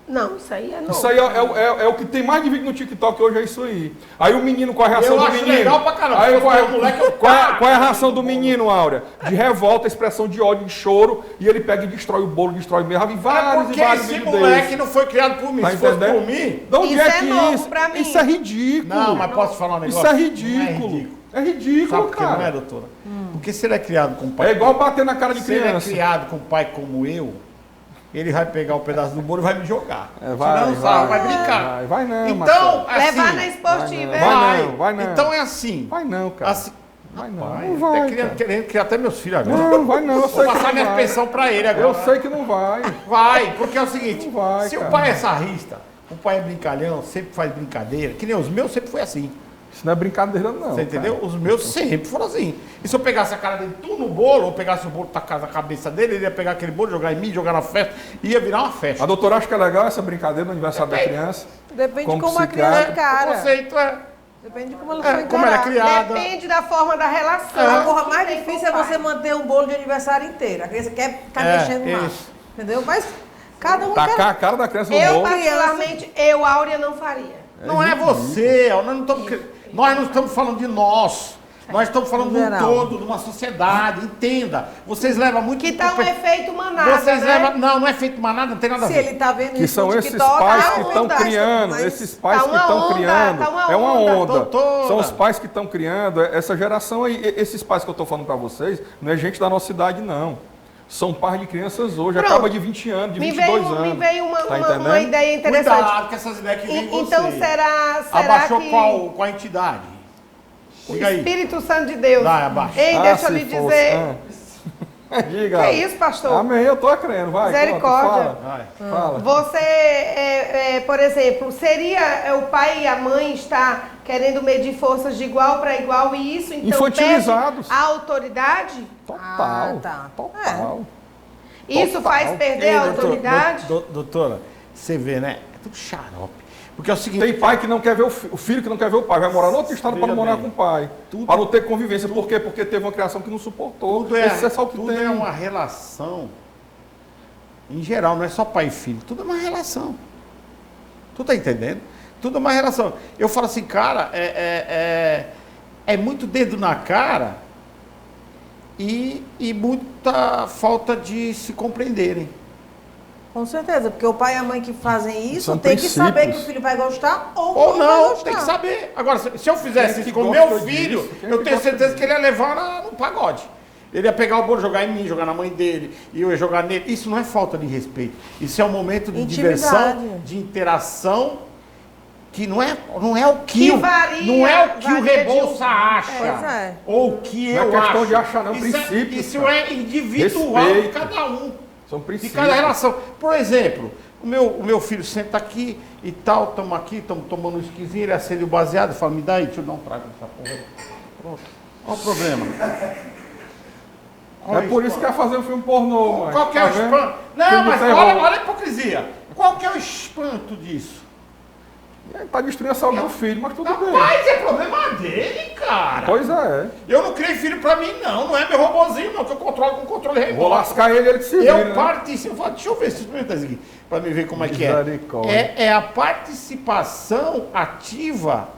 Não, isso aí é novo. Isso aí é o que tem mais de vídeo no TikTok hoje, é isso aí. Aí o menino, qual é a reação Eu do acho menino? legal pra caramba. Aí Se qual é, fosse meu moleque, eu qual é a reação do menino, Áurea? De revolta, expressão de ódio, de choro, e ele pega e destrói o bolo, destrói mesmo. E vários porque e vários esse vídeos moleque desses. não foi criado por mim. Tá Se fosse entendendo? por mim... De onde Isso é é que novo isso? pra mim. Isso é ridículo. Não, mas posso falar um negócio? Isso é Não ridículo. É ridículo, Sabe por que cara. não é, doutora? Porque se ele é criado com um pai... É igual bater na cara de Se ele é criança. criado com um pai como eu, ele vai pegar o pedaço do bolo e vai me jogar. Vai, Tirando sarro, vai brincar. Vai não, Então, assim... Levar na esportiva, Vai é? não, vai não. Então é assim. Vai não, cara. Assim, Vai não. Pai, Não vai, até cara. querendo criar até meus filhos agora. Não, vai não. Eu Vou sei que passar não minha vai. pensão pra ele agora. Eu sei que não vai. Vai, porque é o seguinte, Não vai, se cara. o pai é sarrista, o pai é brincalhão, sempre faz brincadeira, que nem os meus sempre foi assim. Isso não é brincadeira, não. Você entendeu? Os meus sempre foram assim. E se eu pegasse a cara dele tudo no bolo, ou pegasse o bolo tacar na cabeça dele, ele ia pegar aquele bolo, jogar em mim, jogar na festa, ia virar uma festa. A doutora acha que é legal essa brincadeira no aniversário da criança? Depende de Como como a criança psiquiatra. O encara. conceito é Depende de como ela foi como ela é encarada. criada. Depende da forma da relação. A porra mais que tem difícil é com o você pai. manter um bolo de aniversário inteiro. A criança quer ficar É, mexendo mais. isso. Entendeu? Mas cada um Tacar quer. a cara da criança no Eu, bolo. particularmente, Áurea, não faria. Não é você, nós não estamos falando de nós. Nós estamos falando No de um geral. todo, de uma sociedade, entenda. Vocês levam muito... Que tá um efeito manada, Vocês né? levam... Não é feito manada, não tem nada a Se ver. ele tá vendo Que isso são no esses TikTok, pais é que uma estão vantagem, criando, mas esses pais tá que uma estão onda, criando. tá uma É uma onda, onda. doutora. São os pais que estão criando, essa geração aí, esses pais que eu estou falando para vocês, não é gente da nossa idade, não. São pais de crianças hoje, Pronto. acaba de 20 anos, de Me 22 veio, anos. me veio uma, Tá uma entendendo? ideia interessante. Cuidado com essas ideias que vêm em Então, você. será Abaixou que qual a entidade? o Diga aí. Espírito Santo de Deus... Vai, abaixa. Ei, Ah, deixa eu se lhe fosse. dizer... Ah. Diga. Que isso, pastor? Amém, eu tô crendo, vai. Misericórdia. Conta, Vai. fala. Você, por exemplo, seria o pai e a mãe estar querendo medir forças de igual para igual e isso então Infantilizados. perde a autoridade? Total, Ah, tá. total. Isso Total. faz perder Ei, a autoridade? Doutora, você vê, né? É tudo xarope. Porque é o seguinte... Tem pai que não quer ver o filho que não quer ver o pai, vai morar no outro estado para não Veja morar bem. com o pai, para não ter convivência. Por quê? Porque teve uma criação que não suportou. Tudo é, Esse é só o que tudo tem. é uma relação, em geral, não é só pai e filho, tudo é uma relação. Tu tá entendendo? Tudo é uma relação. Eu falo assim, cara, é muito dedo na cara e muita falta de se compreenderem. Com certeza, porque o pai e a mãe que fazem isso São tem que saber que princípios. o filho vai gostar ou Ou não vai não, gostar. tem que saber. Agora, se eu fizesse Quem é que isso com gosta meu filho, disso? Quem é eu que tenho gosta certeza disso? que ele ia levar no pagode. Ele ia pegar o bolo, jogar em mim, jogar na mãe dele, e eu ia jogar nele. Isso não é falta de respeito. Isso é um momento de Intimidade. diversão, de interação, que não é o que, Que varia, não é o que o varia de Rebouça acha. Pois é. Ou o que Não é eu questão acho. de achar, não, Isso princípios, isso cara. é individual Respeito. de cada um. São De princípios. cada relação. Por exemplo, o meu filho senta aqui e tal, estamos aqui, estamos tomando um esquisinho, ele acende o baseado, fala, me dá aí, deixa eu dar um trago nessa porra. Pronto. Olha o problema. É por isso que quer fazer um filme pornô, mãe. Qual que é Tá o vendo? espanto? Não, Filme mas de terror. olha a hipocrisia. Qual que é o espanto disso? Ele tá destruindo a saúde do filho, mas tudo bem. Rapaz, é problema dele, cara. Pois é. Eu não criei filho pra mim, não é meu robozinho, não, que eu controlo com controle remoto. Vou lascar ele que se vira, Eu né? participo. Deixa eu ver se experimenta isso aqui, para me ver como é que é. Misericórdia. É a participação ativa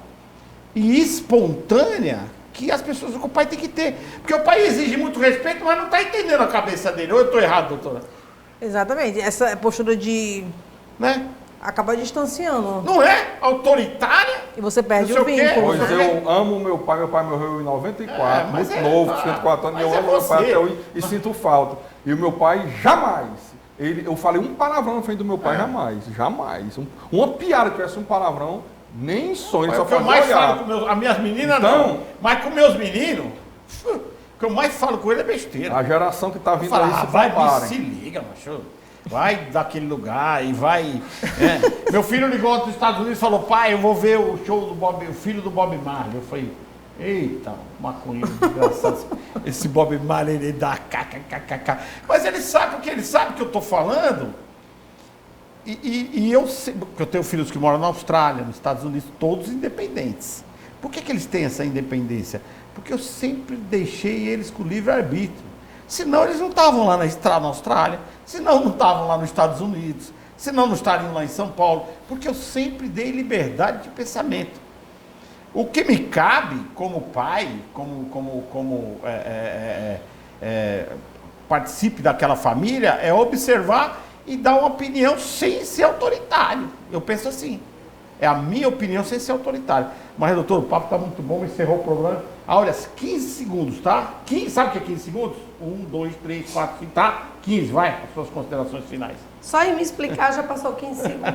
e espontânea que as pessoas, que o pai tem que ter. Porque o pai exige muito respeito, mas não está entendendo a cabeça dele. Ou eu estou errado, doutora? Exatamente. Essa postura de... Né? acaba distanciando. Não é? Autoritária? E você perde Não o sei o quê. vínculo. Pois né? eu amo meu pai morreu em 94, mas muito é, novo, ah, 104 anos, e eu mas é amo meu pai você. até hoje e sinto falta. E o meu pai jamais, eu falei um palavrão na frente do meu pai, jamais. Uma piada que tivesse um palavrão, nem sonho, É só o que eu fazia mais olhar. falo com meus, as minhas meninas Então- não. Mas com meus meninos, o que eu mais falo com ele é besteira. A geração que está vindo Fala, aí se vai, bicho, preparem. se liga, macho. Vai daquele lugar e vai. É. Meu filho ligou dos Estados Unidos e falou: pai, eu vou ver o show do Bob, o filho do Bob Marley. Eu falei: eita, maconheiro desgraçado. Esse Bob Marley, ele dá kkkk. Mas ele sabe, porque ele sabe que eu tô falando. E eu sei, porque eu tenho filhos que moram na Austrália, nos Estados Unidos, todos independentes. Por que eles têm essa independência? Porque eu sempre deixei eles com livre-arbítrio. Senão eles não estavam lá na Austrália, senão não estavam lá nos Estados Unidos, senão não estariam lá em São Paulo, porque eu sempre dei liberdade de pensamento. O que me cabe como pai, participe daquela família, é observar e dar uma opinião sem ser autoritário. Eu penso assim. É a minha opinião sem ser autoritário. Mas, doutor, o papo está muito bom, encerrou o programa. Olha, 15 segundos, tá? Sabe o que é 15 segundos? 1, 2, 3, 4, 5, tá? 15, vai, as suas considerações finais. Só em me explicar já passou 15 segundos.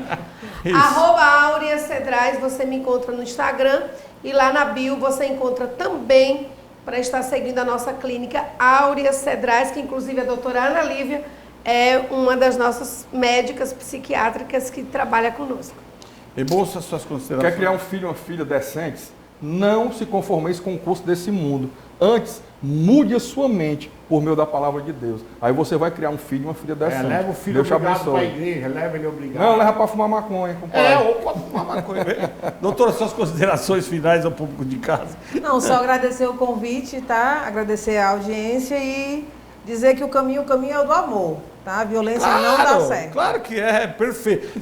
Isso. @Áurea Cedrais, você me encontra no Instagram e lá na bio você encontra também para estar seguindo a nossa clínica Áurea Cedrais, que inclusive a doutora Ana Lívia é uma das nossas médicas psiquiátricas que trabalha conosco. E bolsa suas considerações. Quer criar um filho ou uma filha decentes? Não se conformeis com o curso desse mundo. Antes, mude a sua mente por meio da palavra de Deus. Aí você vai criar um filho e uma filha decente. Leva o filho Deus te obrigado para a abençoe. igreja, leva ele obrigado. Não, leva para fumar maconha, compadre. ou para fumar maconha. Doutora, suas considerações finais ao público de casa. Não, só agradecer o convite, tá? Agradecer a audiência e dizer que o caminho é o do amor, tá? A violência não dá certo. Claro que é, perfeito.